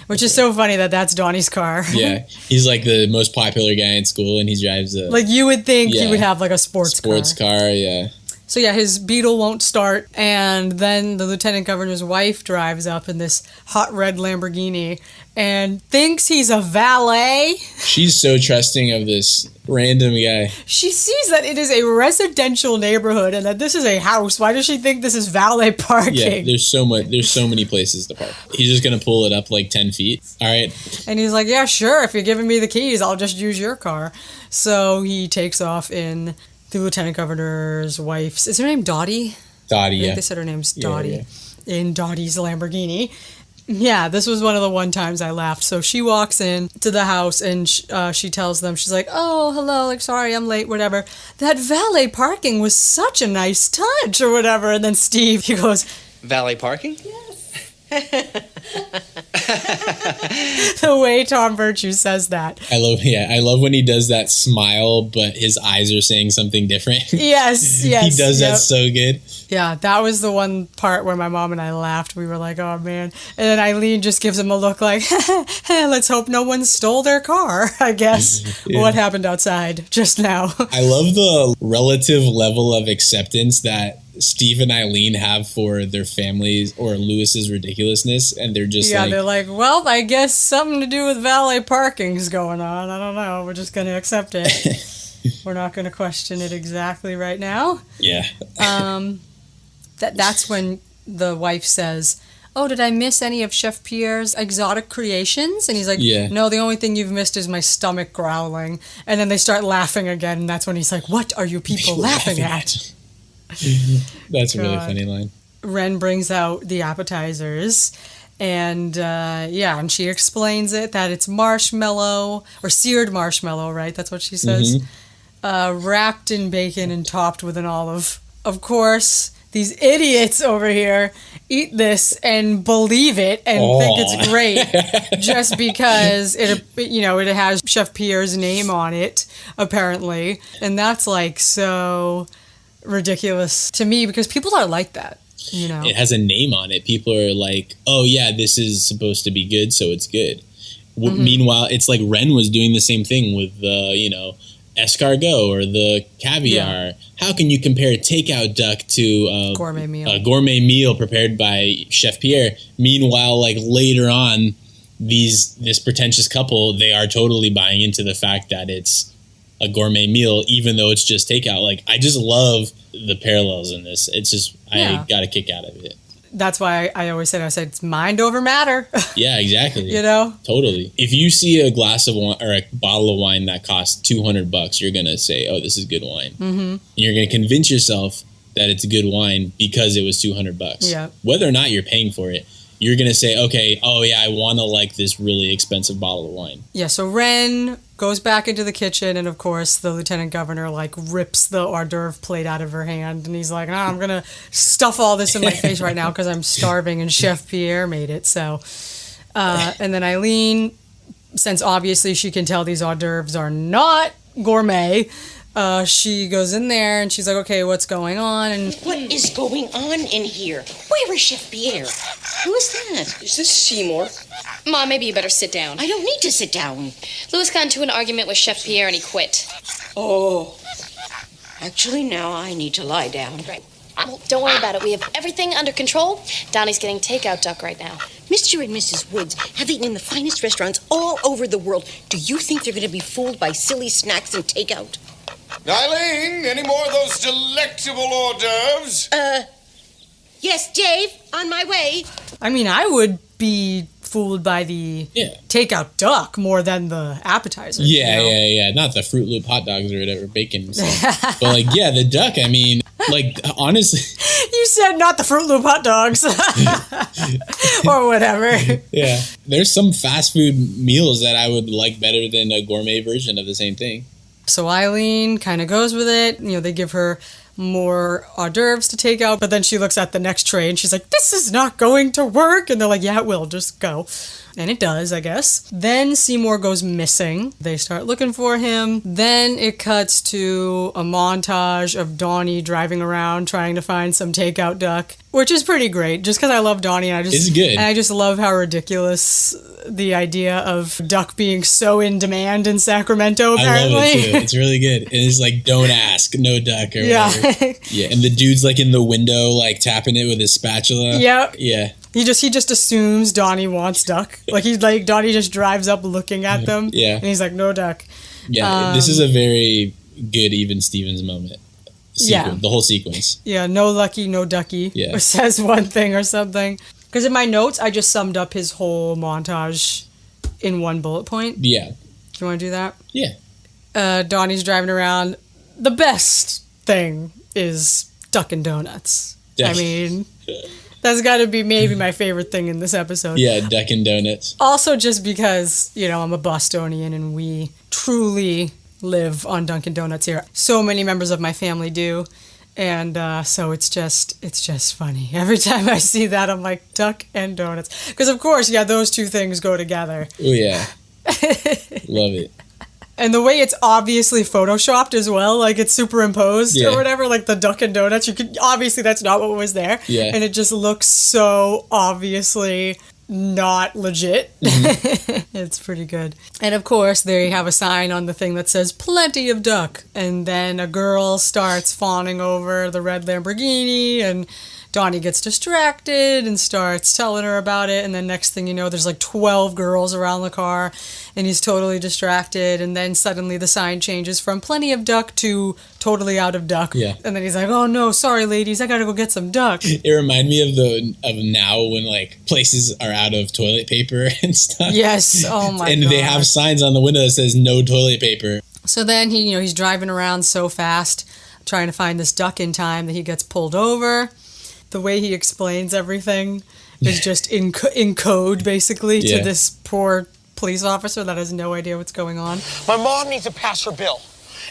Which is so funny that's Donnie's car. Yeah. He's like the most popular guy in school, and he drives a... Like, you would think he would have like a sports car, yeah. So yeah, his Beetle won't start, and then the lieutenant governor's wife drives up in this hot red Lamborghini and thinks he's a valet. She's so trusting of this random guy. She sees that it is a residential neighborhood and that this is a house. Why does she think this is valet parking? Yeah, there's so many places to park. He's just gonna pull it up like 10 feet. All right. And he's like, yeah, sure, if you're giving me the keys, I'll just use your car. So he takes off in the lieutenant governor's wife's... Is her name Dottie? Dottie, I think they said her name's Dottie. Yeah. In Dottie's Lamborghini. Yeah, this was one of the one times I laughed. So she walks in to the house and she tells them, she's like, oh, hello, like, sorry, I'm late, whatever. That valet parking was such a nice touch or whatever. And then Steve, he goes... Valet parking? The way Tom Virtue says that. I love when he does that smile, but his eyes are saying something different. Yes. He does that so good. Yeah, that was the one part where my mom and I laughed. We were like, oh man. And then Eileen just gives him a look like, let's hope no one stole their car, I guess. Yeah. What happened outside just now. I love the relative level of acceptance that Steve and Eileen have for their families or Louis's ridiculousness, and they're just they're like, well, I guess something to do with valet parking's going on. I don't know. We're just going to accept it. We're not going to question it exactly right now. Yeah. That's when the wife says, oh, did I miss any of Chef Pierre's exotic creations? And he's like, no, the only thing you've missed is my stomach growling. And then they start laughing again, and that's when he's like, what are you people laughing at? That's a really funny line. Ren brings out the appetizers, and and she explains that it's marshmallow, or seared marshmallow, right? That's what she says. Wrapped in bacon and topped with an olive. Of course, these idiots over here eat this and believe it and think it's great just because it has Chef Pierre's name on it, apparently. And that's like so ridiculous to me because people are like that, It has a name on it. People are like, oh yeah, this is supposed to be good, so it's good. Meanwhile, it's like Ren was doing the same thing with escargot or the caviar. How can you compare a takeout duck to a gourmet meal prepared by Chef Pierre? Meanwhile, like later on, this pretentious couple, they are totally buying into the fact that it's a gourmet meal, even though it's just takeout. Like, I just love the parallels in this. It's just, I got a kick out of it. That's why I always said, it's mind over matter. Yeah, exactly. You know? Totally. If you see a glass of wine or a bottle of wine that costs $200, you're going to say, oh, this is good wine. Mm-hmm. And you're going to convince yourself that it's good wine because it was $200. Yeah. Whether or not you're paying for it, you're going to say, okay, oh yeah, I want to like this really expensive bottle of wine. Yeah, so Ren goes back into the kitchen, and of course the lieutenant governor like rips the hors d'oeuvre plate out of her hand, and he's like, I'm going to stuff all this in my face right now because I'm starving, and Chef Pierre made it. So, and then Eileen, since obviously she can tell these hors d'oeuvres are not gourmet, she goes in there and she's like, okay, what's going on? And What is going on in here? Where is Chef Pierre? Who is that? Is this Seymour? Mom, maybe you better sit down. I don't need to sit down. Louis got into an argument with Chef Pierre and he quit. Oh. Actually, now I need to lie down. Right. Well, don't worry about it. We have everything under control. Donnie's getting takeout duck right now. Mr. and Mrs. Woods have eaten in the finest restaurants all over the world. Do you think they're going to be fooled by silly snacks and takeout? Eileen, any more of those delectable hors d'oeuvres? Yes, Dave, on my way. I mean, I would be fooled by the takeout duck more than the appetizers. Yeah. Not the Fruit Loop hot dogs or whatever, bacon stuff. But like, yeah, the duck, I mean, like, honestly. You said not the Fruit Loop hot dogs. Or whatever. Yeah. There's some fast food meals that I would like better than a gourmet version of the same thing. So Eileen kind of goes with it. You know, they give her more hors d'oeuvres to take out, but then she looks at the next tray and she's like, this is not going to work. And they're like, yeah, it will, just go. And it does, I guess. Then Seymour goes missing. They start looking for him. Then it cuts to a montage of Donnie driving around trying to find some takeout duck, which is pretty great, just because I love Donnie. And it's good. And I just love how ridiculous the idea of duck being so in demand in Sacramento, apparently. I love it, too. It's really good. And it's like, don't ask, no duck or whatever. Yeah, and the dude's like in the window, like tapping it with his spatula. Yep. Yeah. He just assumes Donnie wants duck. Donnie just drives up looking at them. Yeah. And he's like, no duck. Yeah, this is a very good Even Stevens moment. The whole sequence. Yeah, no lucky, no ducky. Yeah. Or says one thing or something. Because in my notes, I just summed up his whole montage in one bullet point. Yeah. Do you want to do that? Yeah. Donnie's driving around. The best thing is Dunkin' Donuts. I mean, that's got to be maybe my favorite thing in this episode. Yeah, Dunkin' Donuts. Also just because, I'm a Bostonian and we truly live on Dunkin' Donuts here. So many members of my family do. And so it's just funny. Every time I see that, I'm like, duck and donuts. Because, of course, those two things go together. Oh, yeah. Love it. And the way it's obviously photoshopped as well, like it's superimposed or whatever, like the duck and donuts, obviously that's not what was there. Yeah. And it just looks so obviously not legit. Mm-hmm. It's pretty good. And of course, they have a sign on the thing that says plenty of duck. And then a girl starts fawning over the red Lamborghini, and Donnie gets distracted and starts telling her about it. And then next thing you know, there's like 12 girls around the car and he's totally distracted. And then suddenly the sign changes from plenty of duck to totally out of duck. Yeah. And then he's like, oh no, sorry ladies, I gotta go get some duck. It reminded me of now when like places are out of toilet paper and stuff. Yes. Oh my God. And they have signs on the window that says no toilet paper. So then he's driving around so fast trying to find this duck in time that he gets pulled over. The way he explains everything is just in code, basically, to this poor police officer that has no idea what's going on. My mom needs to pass her bill.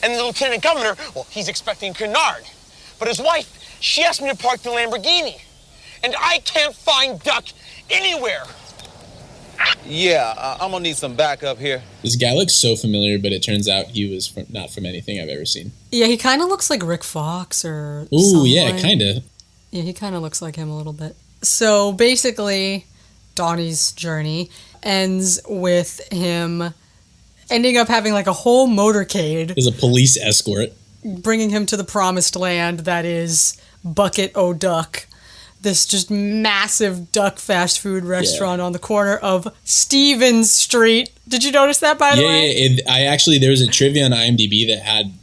And the lieutenant governor, well, he's expecting Kennard. But his wife, she asked me to park the Lamborghini. And I can't find duck anywhere. Yeah, I'm gonna need some backup here. This guy looks so familiar, but it turns out he was not from anything I've ever seen. Yeah, he kind of looks like Rick Fox or Ooh, someone. yeah, kind of. Yeah, he kind of looks like him a little bit. So basically, Donnie's journey ends with him ending up having like a whole motorcade. There's a police escort. Bringing him to the promised land that is Bucket O'Duck. This just massive duck fast food restaurant on the corner of Stevens Street. Did you notice that, by the way? Yeah. There was a trivia on IMDb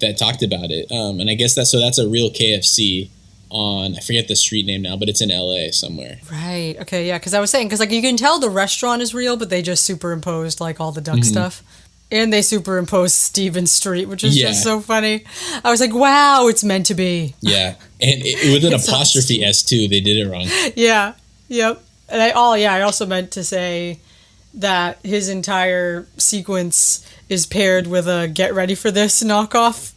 that talked about it. And I guess that's a real KFC on, I forget the street name now, but it's in LA somewhere. Right. Okay. Yeah. Because I was saying, because like you can tell the restaurant is real, but they just superimposed like all the duck stuff. And they superimposed Stevens Street, which is just so funny. I was like, wow, it's meant to be. Yeah. And with an apostrophe S too, they did it wrong. Yeah. Yep. And I also meant to say that his entire sequence is paired with a Get Ready for This knockoff.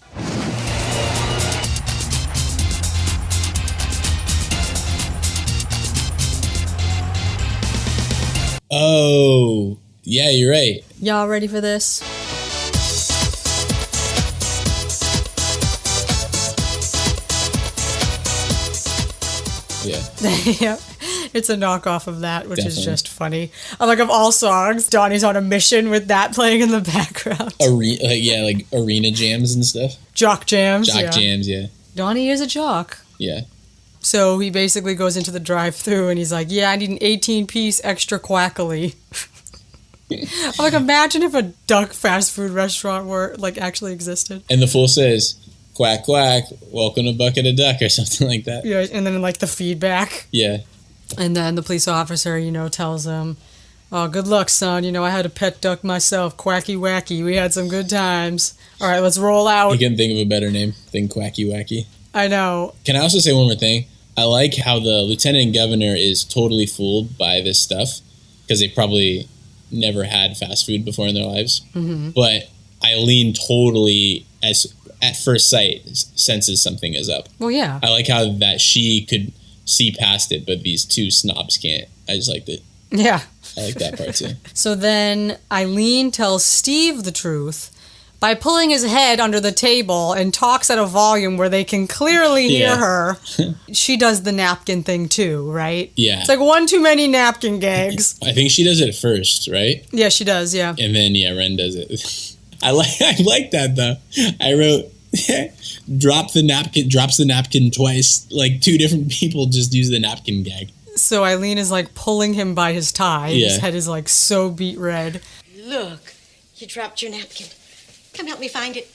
Oh, yeah, you're right. Y'all ready for this? Yeah. Yep. It's a knockoff of that, which is just funny. Like, of all songs, Donnie's on a mission with that playing in the background. Like arena jams and stuff. Jock jams. Jams, yeah. Donnie is a jock. Yeah. So he basically goes into the drive-thru and he's like, yeah, I need an 18-piece extra quackily. I'm like, imagine if a duck fast food restaurant actually existed. And the fool says, quack, quack, welcome to Bucket of Duck or something like that. Yeah, and then like the feedback. Yeah. And then the police officer, tells him, oh, good luck, son. I had a pet duck myself, Quacky Wacky. We had some good times. All right, let's roll out. You can think of a better name than Quacky Wacky. I know. Can I also say one more thing? I like how the lieutenant governor is totally fooled by this stuff because they probably never had fast food before in their lives. Mm-hmm. But Eileen totally, at first sight, senses something is up. Well, yeah. I like how that she could see past it, but these two snobs can't. I just liked it. Yeah. I like that part too. So then Eileen tells Steve the truth by pulling his head under the table and talks at a volume where they can clearly hear her. She does the napkin thing too, right? Yeah. It's like one too many napkin gags. I think she does it first, right? Yeah, she does, yeah. And then, Ren does it. I like that, though. I wrote, drops the napkin twice. Like, two different people just use the napkin gag. So Eileen is, like, pulling him by his tie. Yeah. His head is, like, so beet red. Look, you dropped your napkin. Come help me find it.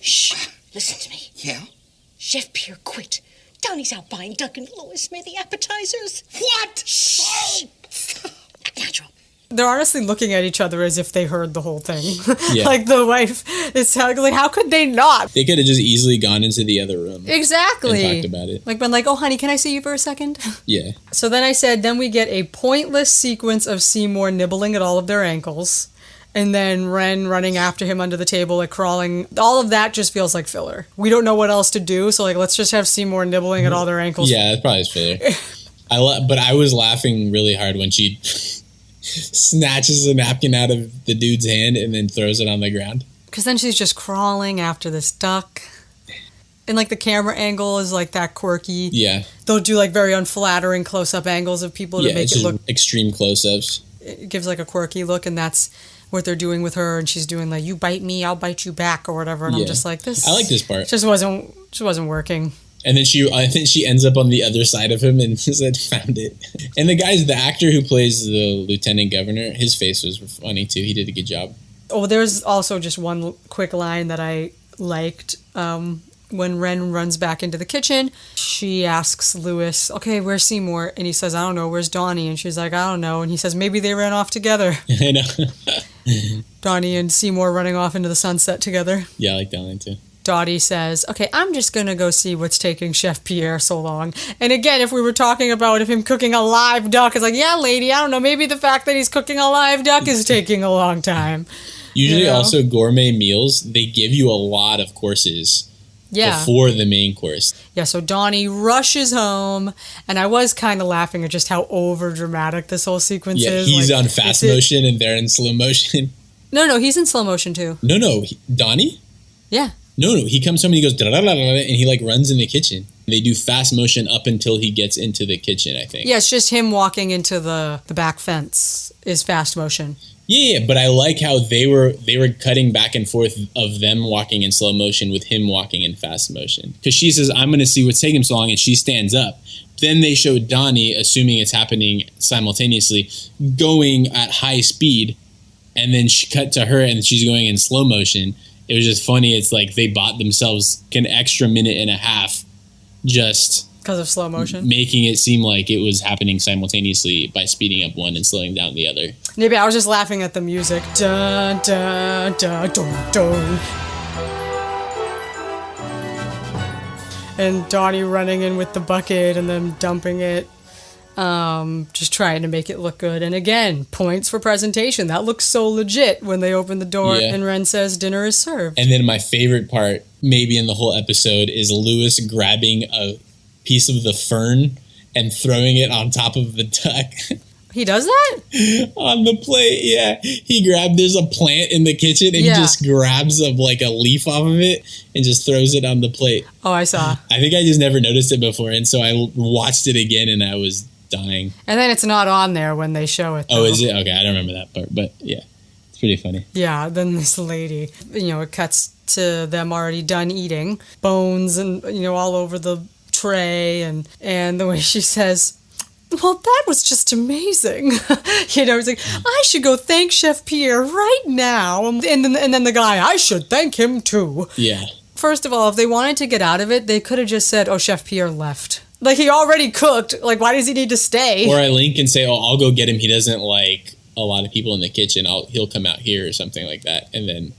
Shh. Listen to me. Yeah? Chef Pierre quit. Donnie's out buying Duck and Louis made the appetizers. What? Shh. Act natural. They're honestly looking at each other as if they heard the whole thing. Yeah. Like the wife is like, how could they not? They could have just easily gone into the other room. Exactly. And talked about it. Like been like, oh honey, can I see you for a second? Yeah. So then I said, then we get a pointless sequence of Seymour nibbling at all of their ankles. And then Ren running after him under the table, like crawling. All of that just feels like filler. We don't know what else to do, so like let's just have Seymour nibbling at all their ankles. Yeah, that probably is filler. But I was laughing really hard when she snatches a napkin out of the dude's hand and then throws it on the ground. Because then she's just crawling after this duck. And like the camera angle is like that quirky. Yeah. They'll do like very unflattering close-up angles of people to make it look... extreme close-ups. It gives like a quirky look, and that's what they're doing with her, and she's doing like, you bite me, I'll bite you back, or whatever, and I'm just like, this... I like this part. Just wasn't working. And then I think she ends up on the other side of him and said, found it. And the actor who plays the lieutenant governor, his face was funny too. He did a good job. Oh, there's also just one quick line that I liked. When Ren runs back into the kitchen, she asks Louis, okay, where's Seymour? And he says, I don't know, where's Donnie? And she's like, I don't know. And he says, maybe they ran off together. I know. Donnie and Seymour running off into the sunset together. Yeah, I like that line too. Dottie says, okay, I'm just going to go see what's taking Chef Pierre so long. And again, if we were talking about him cooking a live duck, it's like, yeah, lady, I don't know, maybe the fact that he's cooking a live duck is taking a long time. Usually also gourmet meals, they give you a lot of courses. Yeah. Before the main course. Yeah, so Donnie rushes home, and I was kind of laughing at just how over dramatic this whole sequence is. Yeah, he's on fast motion and they're in slow motion. No, he's in slow motion too. No, Donnie? Yeah. No, he comes home and he goes, and he like runs in the kitchen. They do fast motion up until he gets into the kitchen, I think. Yeah, it's just him walking into the back fence is fast motion. Yeah, but I like how they were cutting back and forth of them walking in slow motion with him walking in fast motion. Because she says, I'm going to see what's taking him so long, and she stands up. Then they show Donnie, assuming it's happening simultaneously, going at high speed, and then she cut to her, and she's going in slow motion. It was just funny. It's like they bought themselves an extra minute and a half just because of slow motion, making it seem like it was happening simultaneously by speeding up one and slowing down the other. Maybe I was just laughing at the music. Dun, dun, dun, dun, dun. And Donnie running in with the bucket and then dumping it. Just trying to make it look good. And again, points for presentation. That looks so legit when they open the door and Ren says dinner is served. And then my favorite part, maybe in the whole episode, is Lewis grabbing a piece of the fern and throwing it on top of the duck. He does that? On the plate, yeah. There's a plant in the kitchen, and he just grabs a leaf off of it and just throws it on the plate. Oh, I saw. I think I just never noticed it before, and so I watched it again, and I was dying. And then it's not on there when they show it, though. Oh, is it? Okay, I don't remember that part, but yeah. It's pretty funny. Yeah, then this lady, it cuts to them already done eating. Bones and, all over the tray, and the way she says, well, that was just amazing. It's like, I should go thank Chef Pierre right now. And then the guy, I should thank him too. Yeah. First of all, if they wanted to get out of it, they could have just said, oh, Chef Pierre left. Like, he already cooked. Like, why does he need to stay? Or Eileen can say, oh, I'll go get him. He doesn't like a lot of people in the kitchen. He'll come out here or something like that. And then,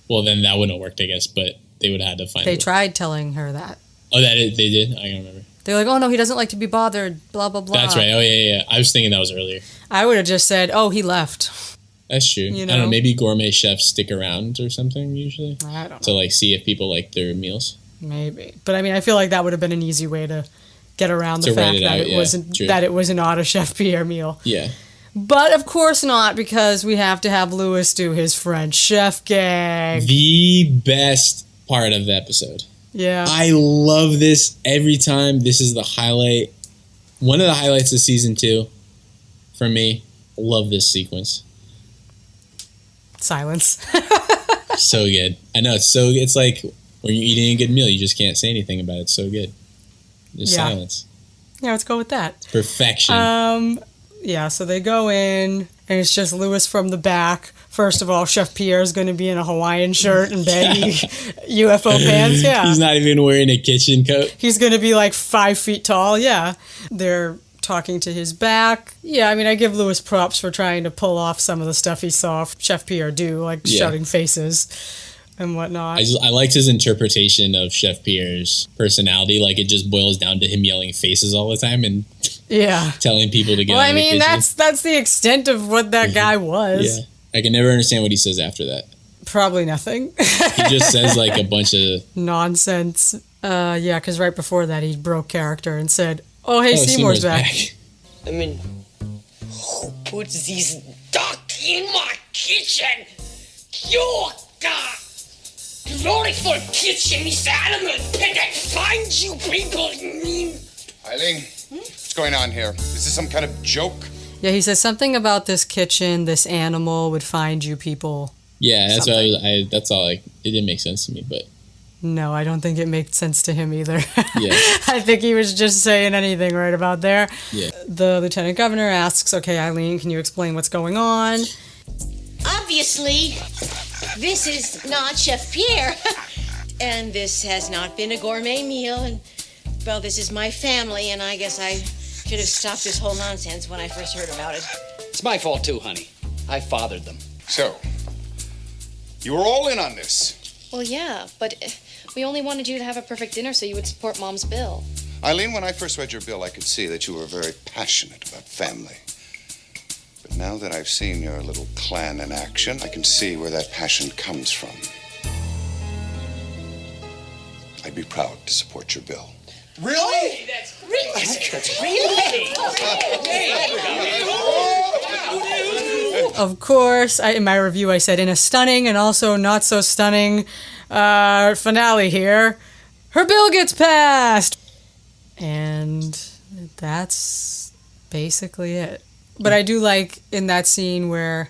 then that wouldn't have worked, I guess. But they would have had to find. They tried telling her that. Oh, they did? I don't remember. They're like, oh, no, he doesn't like to be bothered, blah, blah, blah. That's right. Oh, yeah. I was thinking that was earlier. I would have just said, oh, he left. That's true. I don't know, maybe gourmet chefs stick around or something usually. I don't know. To, see if people like their meals. Maybe. But, I feel like that would have been an easy way to get around the fact that it was not a Chef Pierre meal. Yeah. But, of course not, because we have to have Lewis do his French chef gag. The best part of the episode. Yeah. I love this every time. This is the highlight. One of the highlights of season 2 for me. Love this sequence. Silence. So good. I know. It's like when you're eating a good meal, you just can't say anything about it. It's so good. Just silence. Yeah, let's go with that. It's perfection. Yeah, so they go in, and it's just Lewis from the back. First of all, Chef Pierre is going to be in a Hawaiian shirt and baggy UFO pants. Yeah. He's not even wearing a kitchen coat. He's going to be 5 feet tall. Yeah. They're talking to his back. Yeah, I give Lewis props for trying to pull off some of the stuff he saw Chef Pierre do, shouting faces and whatnot. I liked his interpretation of Chef Pierre's personality. It just boils down to him yelling faces all the time and telling people to get out of the kitchen. That's the extent of what that guy was. Yeah. I can never understand what he says after that. Probably nothing. He just says a bunch of nonsense. Because right before that he broke character and said, oh, hey, Seymour's back. Who put this duck in my kitchen? Your duck! Gloriful kitchen is animal pit that finds you people. Eileen, what's going on here? Is this some kind of joke? Yeah, he says something about this kitchen, this animal would find you people. Yeah, that's why that's all. It didn't make sense to me, but no, I don't think it made sense to him either. Yeah, I think he was just saying anything right about there. Yeah. The lieutenant governor asks, "Okay, Eileen, can you explain what's going on?" Obviously, this is not Chef Pierre, and this has not been a gourmet meal. And well, this is my family, and I guess I should have stopped this whole nonsense when I first heard about it. It's my fault too, honey. I fathered them. So, you were all in on this? Well, yeah, but we only wanted you to have a perfect dinner so you would support Mom's bill. Eileen, when I first read your bill, I could see that you were very passionate about family. But now that I've seen your little clan in action, I can see where that passion comes from. I'd be proud to support your bill. Really? Of course, in my review I said, in a stunning and also not so stunning finale here, her bill gets passed. And that's basically it. But I do like in that scene where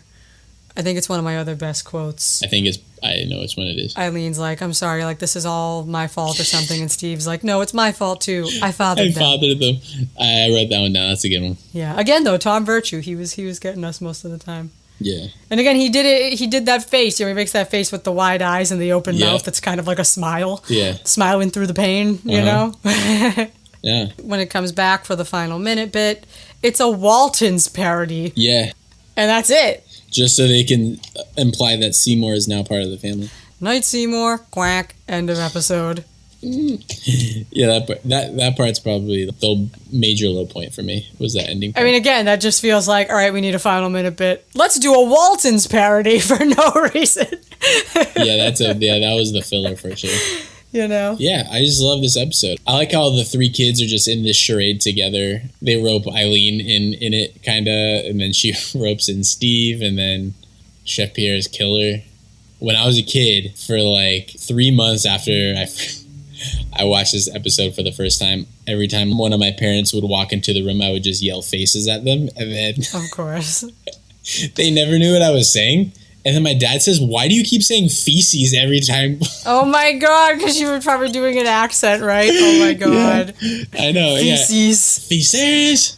I think it's one of my other best quotes. I know which one it is. Eileen's like, I'm sorry, like, this is all my fault or something. And Steve's like, no, it's my fault too. I fathered them. I wrote that one down. That's a good one. Yeah. Again, though, Tom Virtue, he was getting us most of the time. Yeah. And again, he did that face. He makes that face with the wide eyes and the open mouth. That's kind of like a smile. Yeah. Smiling through the pain, you know? Yeah. When it comes back for the final minute bit, it's a Waltons parody. Yeah. And that's it. Just so they can imply that Seymour is now part of the family. Night Seymour, quack, end of episode. Yeah, that part's probably the major low point for me, was that ending part. I mean, again, that just feels like, all right, we need a final minute bit. Let's do a Waltons parody for no reason. That was the filler for sure. You know? Yeah, I just love this episode. I like how the three kids are just in this charade together. They rope Eileen in it, kind of, and then she ropes in Steve, and then Chef Pierre's killer. When I was a kid, for like 3 months after I watched this episode for the first time, every time one of my parents would walk into the room, I would just yell faces at them, and then... Of course. They never knew what I was saying. And then my dad says, why do you keep saying feces every time? Oh my God, because you were probably doing an accent, right? Oh my God. Yeah, I know, feces. Yeah. Feces.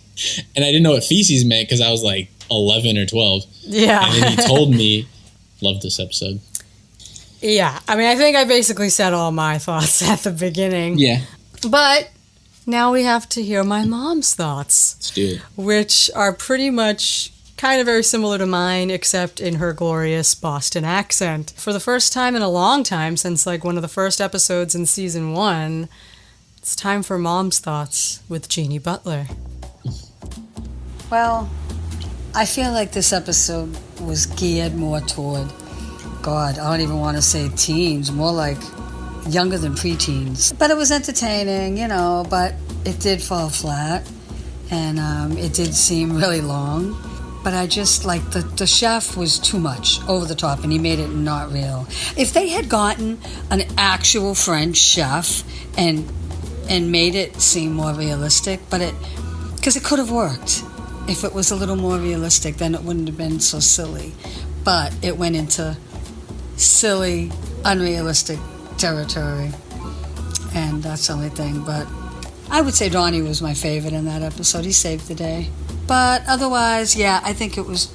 And I didn't know what feces meant because I was like 11 or 12. Yeah. And then he told me, love this episode. Yeah, I mean, I think I basically said all my thoughts at the beginning. Yeah. But now we have to hear my mom's thoughts. Let's do it. Which are pretty much kind of very similar to mine, except in her glorious Boston accent. For the first time in a long time, since like one of the first episodes in season 1, it's time for Mom's Thoughts with Jeannie Butler. Well, I feel like this episode was geared more toward, God, I don't even want to say teens, more like younger than preteens. But it was entertaining, you know, but it did fall flat, and it did seem really long. But I just, like, the chef was too much, over the top, and he made it not real. If they had gotten an actual French chef and made it seem more realistic, because it could have worked. If it was a little more realistic, then it wouldn't have been so silly. But it went into silly, unrealistic territory, and that's the only thing. But I would say Donnie was my favorite in that episode. He saved the day. But otherwise, yeah, I think it was,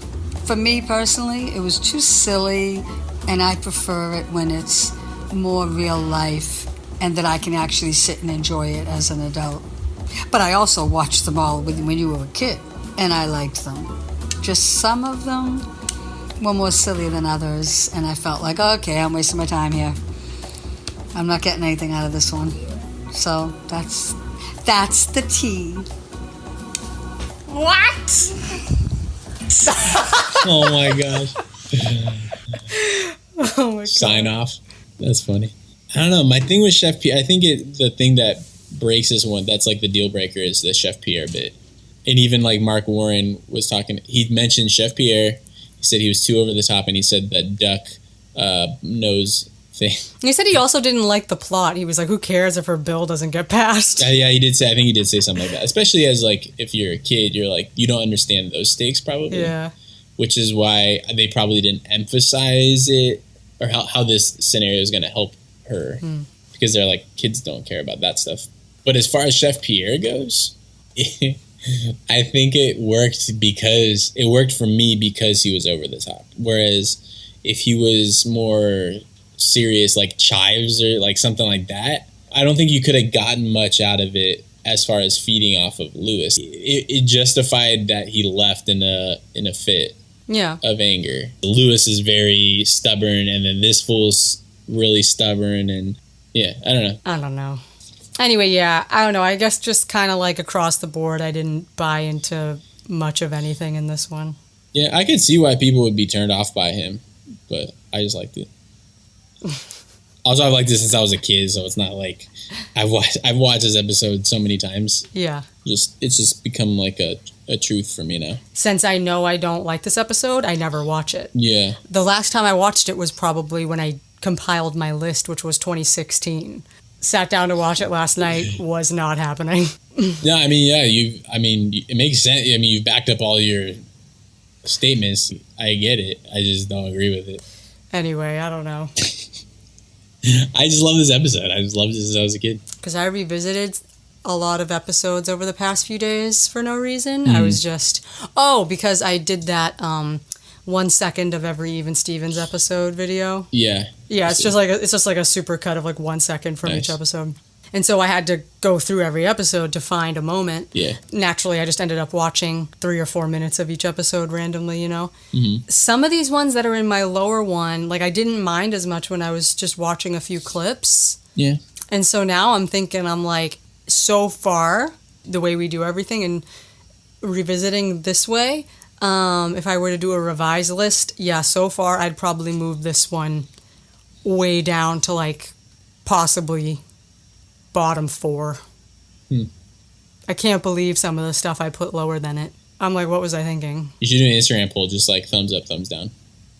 for me personally, it was too silly, and I prefer it when it's more real life and that I can actually sit and enjoy it as an adult. But I also watched them all when you were a kid, and I liked them. Just some of them were more silly than others, and I felt like, okay, I'm wasting my time here. I'm not getting anything out of this one. So that's the tea. What? Oh my gosh. Oh my God. Sign off. That's funny. I don't know. My thing with Chef Pierre, I think the thing that breaks this one, that's like the deal breaker, is the Chef Pierre bit. And even like Mark Warren was talking, he mentioned Chef Pierre. He said he was too over the top, and he said that duck nose thing. He said he also didn't like the plot. He was like, who cares if her bill doesn't get passed? Yeah, he did say, I think he did say something like that. Especially as like, if you're a kid, you're like, you don't understand those stakes probably. Yeah. Which is why they probably didn't emphasize it, or how this scenario is going to help her. Because they're like, kids don't care about that stuff. But as far as Chef Pierre goes, I think it worked for me because he was over the top. Whereas if he was more serious, like Chives or like something like that, I don't think you could have gotten much out of it as far as feeding off of Lewis. It justified that he left in a fit of anger. Lewis is very stubborn, and then this fool's really stubborn, and yeah, I don't know. Anyway, yeah, I don't know. I guess just kind of like across the board, I didn't buy into much of anything in this one. Yeah, I could see why people would be turned off by him, but I just liked it. Also, I've liked it since I was a kid, so it's not like I've watched this episode so many times. Yeah. It's just become like a truth for me now. Since I know I don't like this episode, I never watch it. Yeah. The last time I watched it was probably when I compiled my list, which was 2016. Sat down to watch it last night, was not happening. Yeah, I mean, it makes sense. I mean, you've backed up all your statements. I get it. I just don't agree with it. Anyway, I don't know. I just love this episode. I just loved it since I was a kid. Because I revisited a lot of episodes over the past few days for no reason. I was just... Oh, because I did that 1 second of every Even Stevens episode video. Yeah. Yeah, it's just like a super cut of like 1 second from each episode. And so I had to go through every episode to find a moment. Yeah. Naturally, I just ended up watching 3 or 4 minutes of each episode randomly, you know? Mm-hmm. Some of these ones that are in my lower one, like I didn't mind as much when I was just watching a few clips. Yeah. And so now I'm thinking, I'm like, so far, the way we do everything and revisiting this way, if I were to do a revised list, yeah, so far I'd probably move this one way down to like possibly bottom 4. I can't believe some of the stuff I put lower than it. I'm like, what was I thinking? You should do an Instagram poll, just like thumbs up, thumbs down.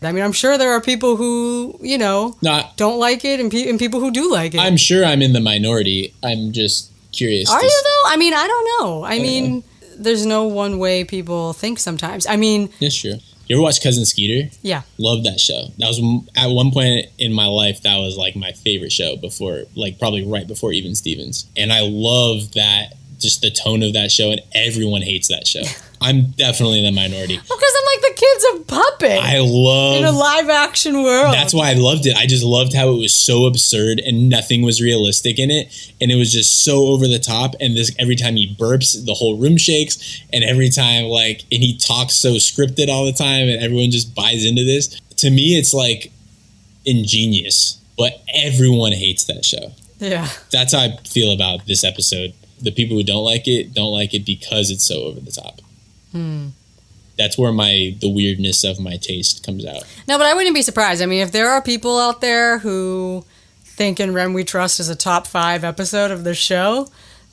I mean, I'm sure there are people who, you know, don't like it and people who do like it. I'm sure I'm in the minority. I'm just curious. Are you though? I mean, I don't know. I mean, there's no one way people think sometimes. I mean... That's true. You ever watch Cousin Skeeter? Yeah. Love that show. That was, at one point in my life, that was like my favorite show before, like probably right before Even Stevens. And I love that, just the tone of that show, and everyone hates that show. I'm definitely in the minority. Because I'm like, the kid's a puppet. I love... In a live action world. That's why I loved it. I just loved how it was so absurd and nothing was realistic in it. And it was just so over the top. And this every time he burps, the whole room shakes. And every time, like, and he talks so scripted all the time and everyone just buys into this. To me, it's like ingenious. But everyone hates that show. Yeah. That's how I feel about this episode. The people who don't like it because it's so over the top. That's where the weirdness of my taste comes out. No, but I wouldn't be surprised. I mean, if there are people out there who think In Ren We Trust is a top 5 episode of the show,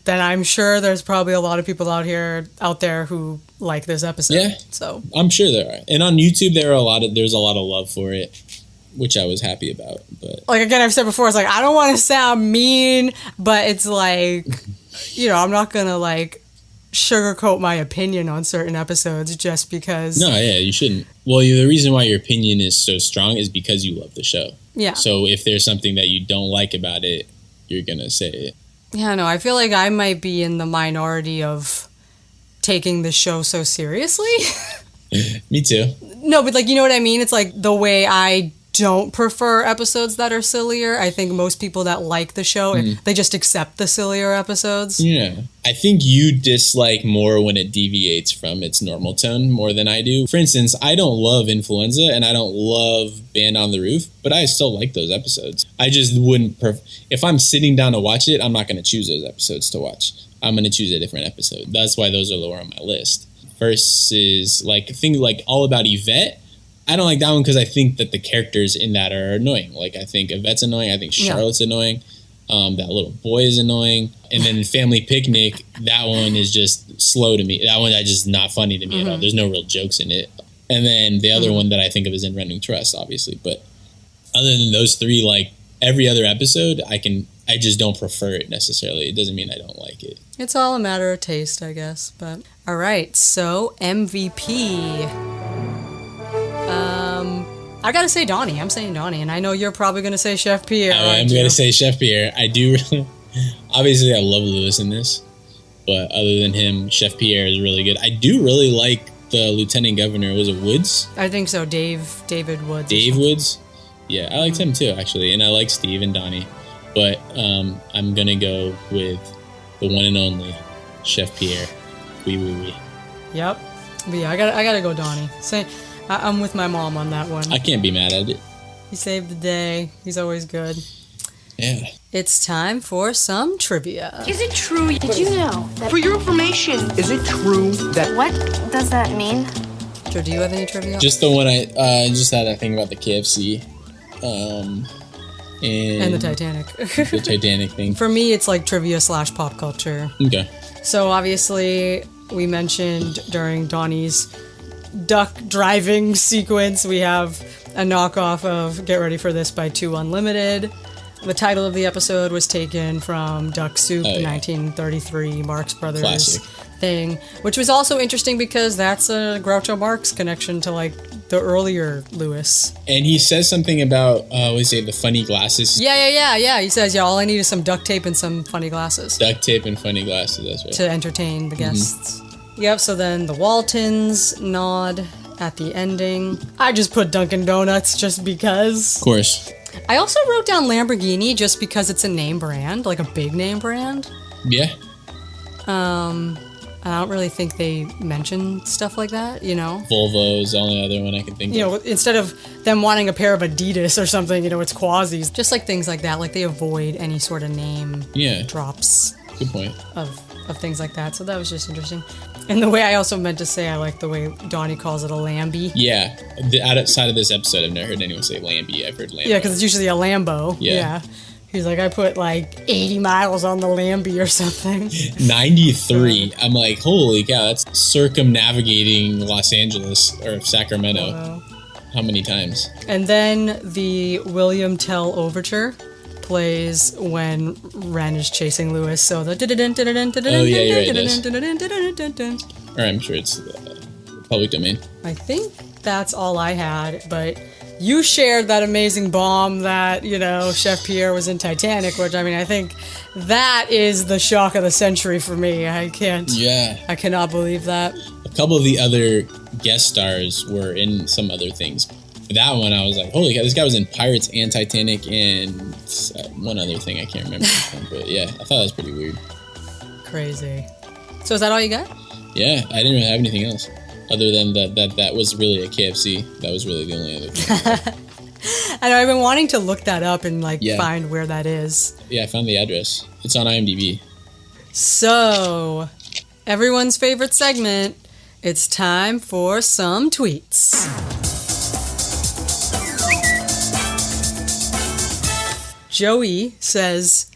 then I'm sure there's probably a lot of people out there who like this episode. Yeah. So I'm sure there are. And on YouTube there's a lot of love for it, which I was happy about. But like again, I've said before, it's like I don't want to sound mean, but it's like, you know, I'm not gonna like sugarcoat my opinion on certain episodes just because. No, yeah, you shouldn't. Well, the reason why your opinion is so strong is because you love the show. Yeah. So if there's something that you don't like about it, you're gonna say it. Yeah, no, I feel like I might be in the minority of taking the show so seriously. Me too. No, but like, you know what I mean? It's like the way I don't prefer episodes that are sillier. I think most people that like the show, they just accept the sillier episodes. Yeah. I think you dislike more when it deviates from its normal tone more than I do. For instance, I don't love Influenza and I don't love Band on the Roof, but I still like those episodes. I just wouldn't... if I'm sitting down to watch it, I'm not going to choose those episodes to watch. I'm going to choose a different episode. That's why those are lower on my list. First is like things like All About Yvette. I don't like that one because I think that the characters in that are annoying. Like, I think Yvette's annoying. I think Charlotte's annoying. That little boy is annoying. And then Family Picnic, that one is just slow to me. That one is just not funny to me at all. There's no real jokes in it. And then the other one that I think of is In Ren We Trust, obviously. But other than those three, like, every other episode, I just don't prefer it necessarily. It doesn't mean I don't like it. It's all a matter of taste, I guess. But all right, so MVP. I gotta say Donnie. I'm saying Donnie, and I know you're probably gonna say Chef Pierre. I'm gonna say Chef Pierre. I do really, obviously I love Lewis in this, but other than him, Chef Pierre is really good. I do really like the Lieutenant Governor. Was it Woods? I think so. David Woods. Dave Woods. Yeah, I liked him too actually, and I like Steve and Donnie, but I'm gonna go with the one and only Chef Pierre. Oui. Yep. But yeah, I gotta go Donnie. I'm with my mom on that one. I can't be mad at it. He saved the day. He's always good. Yeah. It's time for some trivia. Is it true? Did you know that... For your information, is it true that... What does that mean? Joe, do you have any trivia? Just the one I just had a thing about the KFC. And the Titanic. The Titanic thing. For me, it's like trivia / pop culture. Okay. So obviously, we mentioned during Donnie's duck driving sequence, we have a knockoff of Get Ready for This by 2 Unlimited. The title of the episode was taken from Duck Soup, the 1933 Marx Brothers Classic. thing, which was also interesting because that's a Groucho Marx connection to like the earlier Lewis. And he says something about, the funny glasses. Yeah. He says, all I need is some duct tape and some funny glasses. Duct tape and funny glasses, that's right. To entertain the guests. Yep, so then the Waltons nod at the ending. I just put Dunkin' Donuts just because. Of course. I also wrote down Lamborghini just because it's a name brand, like a big name brand. Yeah. I don't really think they mention stuff like that, Volvo is the only other one I can think of. Instead of them wanting a pair of Adidas or something, it's Quasis. Just like things like that, like they avoid any sort of name drops. Good point. Of things like that. So that was just interesting. And the way I also meant to say, I like the way Donnie calls it a Lambie. Yeah. Outside of this episode, I've never heard anyone say Lambie. I've heard Lambo. Yeah, because it's usually a Lambo. Yeah. He's like, I put like 80 miles on the Lambie or something. 93. I'm like, holy cow, that's circumnavigating Los Angeles or Sacramento. Wow. How many times? And then the William Tell Overture plays when Ren is chasing Lewis. So the Or I'm sure it's public domain. I think that's all I had, but you shared that amazing bomb that, Chef Pierre was in Titanic, which, I think that is the shock of the century for me. I cannot believe that. A couple of the other guest stars were in some other things. That one, I was like, holy cow, this guy was in Pirates and Titanic and one other thing I can't remember. But yeah, I thought that was pretty weird. Crazy. So is that all you got? Yeah, I didn't really have anything else. Other than that was really a KFC. That was really the only other thing. I know, I've been wanting to look that up and find where that is. Yeah, I found the address. It's on IMDb. So, everyone's favorite segment. It's time for some tweets. Joey says,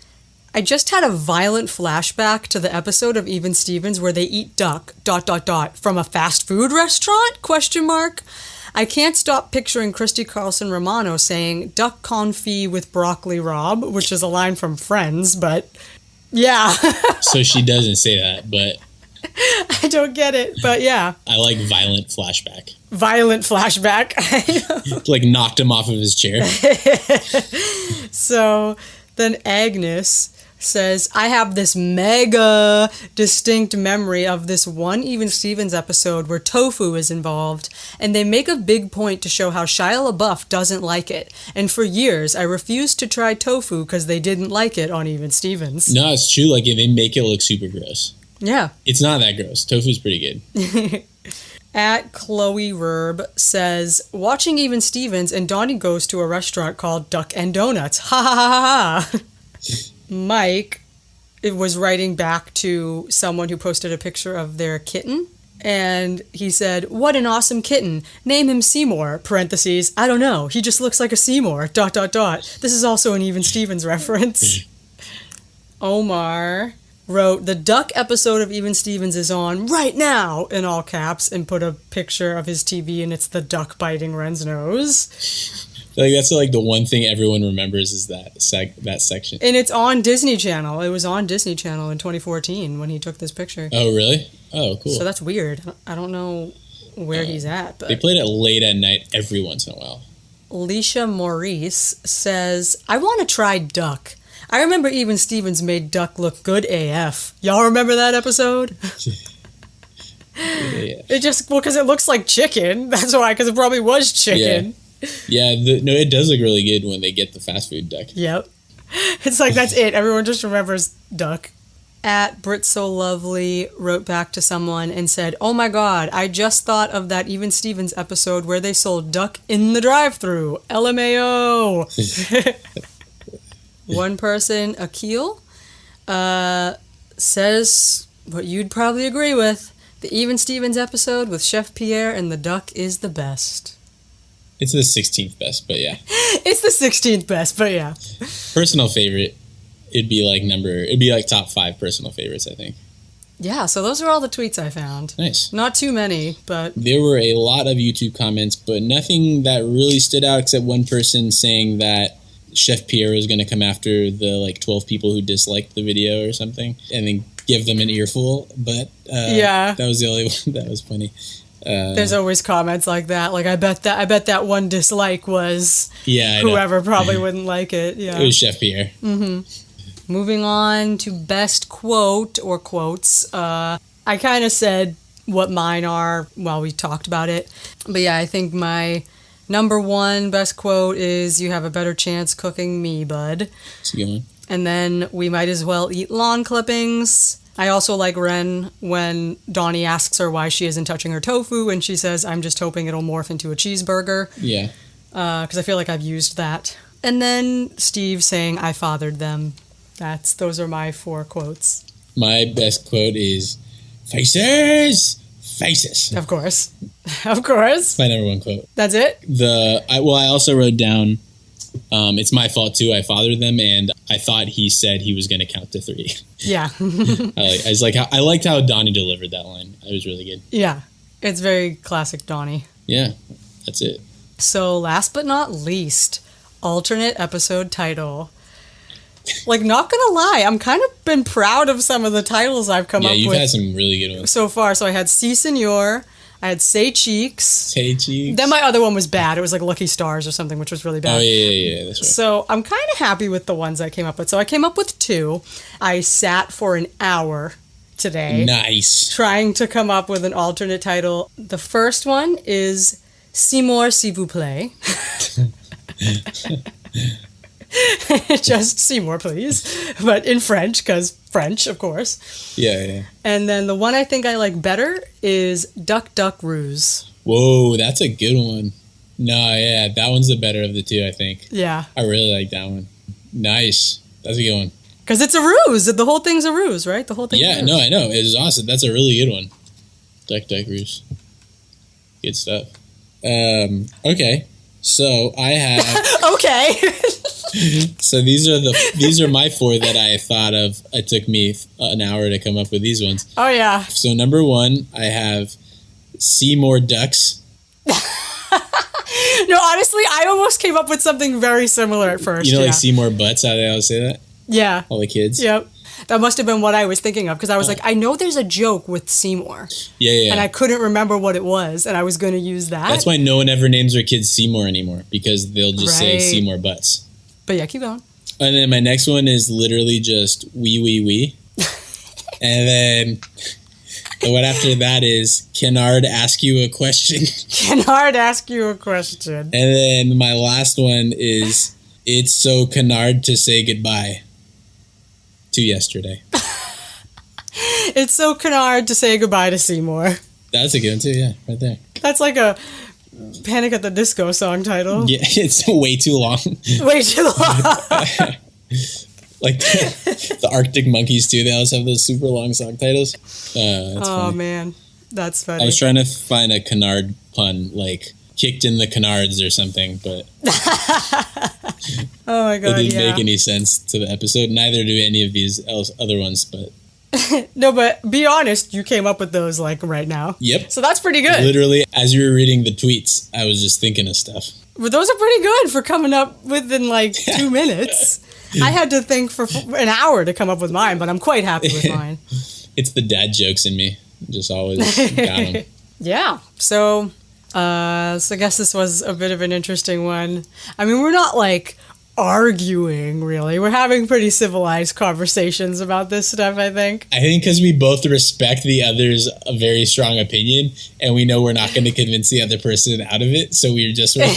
I just had a violent flashback to the episode of Even Stevens where they eat duck, ... from a fast food restaurant, ? I can't stop picturing Christy Carlson Romano saying duck confit with broccoli Rob, which is a line from Friends, but yeah. So she doesn't say that, but... I don't get it, but yeah. I like violent flashback. Violent flashback. Like knocked him off of his chair. So then Agnes says, I have this mega distinct memory of this one Even Stevens episode where tofu is involved, and they make a big point to show how Shia LaBeouf doesn't like it. And for years, I refused to try tofu because they didn't like it on Even Stevens. No, it's true. Like, they make it look super gross. Yeah. It's not that gross. Tofu's pretty good. At Chloe Verb says, watching Even Stevens and Donnie goes to a restaurant called Duck and Donuts. Ha ha ha ha. Mike was writing back to someone who posted a picture of their kitten, and he said, what an awesome kitten. Name him Seymour, parentheses, I don't know. He just looks like a Seymour, ... This is also an Even Stevens reference. Omar wrote, the duck episode of Even Stevens is on right now, in all caps, and put a picture of his TV, and it's the duck biting Ren's nose. Like, that's like the one thing everyone remembers is that section. And it's on Disney Channel. It was on Disney Channel in 2014 when he took this picture. Oh, really? Oh, cool. So that's weird. I don't know where he's at. But they played it late at night every once in a while. Alicia Maurice says, I want to try duck. I remember Even Stevens made duck look good AF. Y'all remember that episode? Yeah. It just, because it looks like chicken. That's why, because it probably was chicken. Yeah. Yeah, no, it does look really good when they get the fast food duck. Yep. It's like, that's it. Everyone just remembers duck. At Brit So Lovely wrote back to someone and said, oh my god, I just thought of that Even Stevens episode where they sold duck in the drive-thru. LMAO. One person, Akil, says what you'd probably agree with. The Even Stevens episode with Chef Pierre and the duck is the best. It's the 16th best, but yeah. It's the 16th best, but yeah. Personal favorite, it'd be like top 5 personal favorites, I think. Yeah, so those are all the tweets I found. Nice. Not too many, but... There were a lot of YouTube comments, but nothing that really stood out except one person saying that Chef Pierre was going to come after the 12 people who disliked the video or something, and then give them an earful. But that was the only one that was funny. There's always comments like that. Like I bet that one dislike was whoever probably wouldn't like it. Yeah, it was Chef Pierre. Mm-hmm. Moving on to best quote or quotes. I kind of said what mine are while we talked about it, but yeah, I think my number one best quote is "You have a better chance cooking me, bud." That's a good one. And then "We might as well eat lawn clippings." I also like Ren when Donnie asks her why she isn't touching her tofu, and she says, "I'm just hoping it'll morph into a cheeseburger." Yeah. Because I feel like I've used that. And then Steve saying, "I fathered them." Those are my 4 quotes. My best quote is, "Faces! Faces!" Of course. Of course. My number 1 quote. That's it? I also wrote down, "It's my fault too, I fathered them," and I thought he said he was going to count to 3. Yeah. I liked how Donnie delivered that line. It was really good. Yeah. It's very classic Donnie. Yeah. That's it. So last but not least, alternate episode title. Not gonna lie, I'm kind of been proud of some of the titles I've come up with. Yeah, you've had some really good ones so far. So I had Si Senor, I had Say Cheeks. Say Cheeks. Then my other one was bad. It was like Lucky Stars or something, which was really bad. Oh, yeah, that's right. So I'm kind of happy with the ones I came up with. So I came up with 2. I sat for an hour today. Nice. Trying to come up with an alternate title. The first one is Seymour, s'il vous plaît. Just Seymour, please. But in French, because French, of course. Yeah. And then the one I think I like better is Duck, Duck, Ruse. Whoa, that's a good one. No, yeah, that one's the better of the 2, I think. Yeah. I really like that one. Nice. That's a good one. Because it's a ruse. The whole thing's a ruse, right? The whole thing. Yeah, no, I know. It was awesome. That's a really good one. Duck, Duck, Ruse. Good stuff. Okay. So I have... Okay. So these are my 4 that I thought of. It took me an hour to come up with these ones. Oh, yeah. So number 1, I have Seymour Ducks. No, honestly, I almost came up with something very similar at first. Like Seymour Butts, how they always say that? Yeah. All the kids? Yep. That must have been what I was thinking of, because I was like, I know there's a joke with Seymour. Yeah. And I couldn't remember what it was, and I was going to use that. That's why no one ever names their kids Seymour anymore, because they'll just say Seymour Butts. But yeah, keep going. And then my next one is literally just wee. And then the one after that is Kennard ask you a question. Kennard ask you a question. And then my last one is it's so Kennard to say goodbye to yesterday. It's so Kennard to say goodbye to Seymour. That's a good one too, yeah, right there. That's like a Panic at the Disco song title. Yeah, it's way too long. Way too long. Like the Arctic Monkeys too. They always have those super long song titles. That's funny. Man, that's funny. I was trying to find a Kennard pun, like kicked in the Kennards or something, but oh my god, it didn't make any sense to the episode. Neither do any of these other ones, but no, but be honest, you came up with those like right now. Yep. So that's pretty good. Literally, as you were reading the tweets, I was just thinking of stuff. But those are pretty good for coming up within like 2 minutes. I had to think for an hour to come up with mine, but I'm quite happy with mine. It's the dad jokes in me. Just always got them. Yeah. So I guess this was a bit of an interesting one. I mean, we're not like arguing, really. We're having pretty civilized conversations about this stuff, I think. I think because we both respect the other's a very strong opinion, and we know we're not going to convince the other person out of it, so we're just like,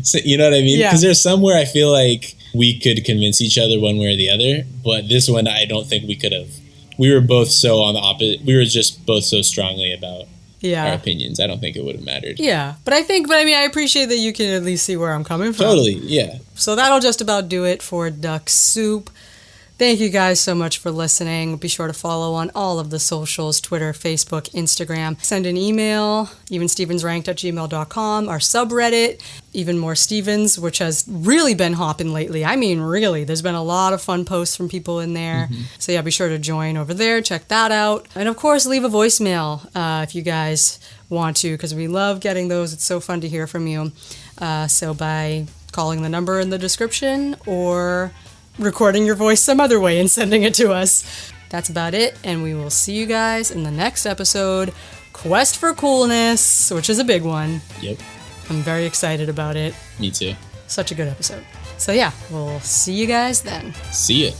so, you know what I mean? Because there's somewhere I feel like we could convince each other one way or the other, but this one I don't think we could have. We were both so on the opposite. We were just both so strongly about our opinions. I don't think it would have mattered. Yeah, but I appreciate that you can at least see where I'm coming from. Totally, yeah. So that'll just about do it for Duck Soup. Thank you guys so much for listening. Be sure to follow on all of the socials, Twitter, Facebook, Instagram. Send an email, evenstevensranked@gmail.com, our subreddit, Even More Stevens, which has really been hopping lately. I mean, really. There's been a lot of fun posts from people in there. Mm-hmm. So yeah, be sure to join over there. Check that out. And of course, leave a voicemail if you guys want to, because we love getting those. It's so fun to hear from you. So by calling the number in the description or recording your voice some other way and sending it to us. That's about it, and we will see you guys in the next episode, Quest for Coolness, which is a big one. Yep. I'm very excited about it. Me too. Such a good episode. So yeah, we'll see you guys then. See ya.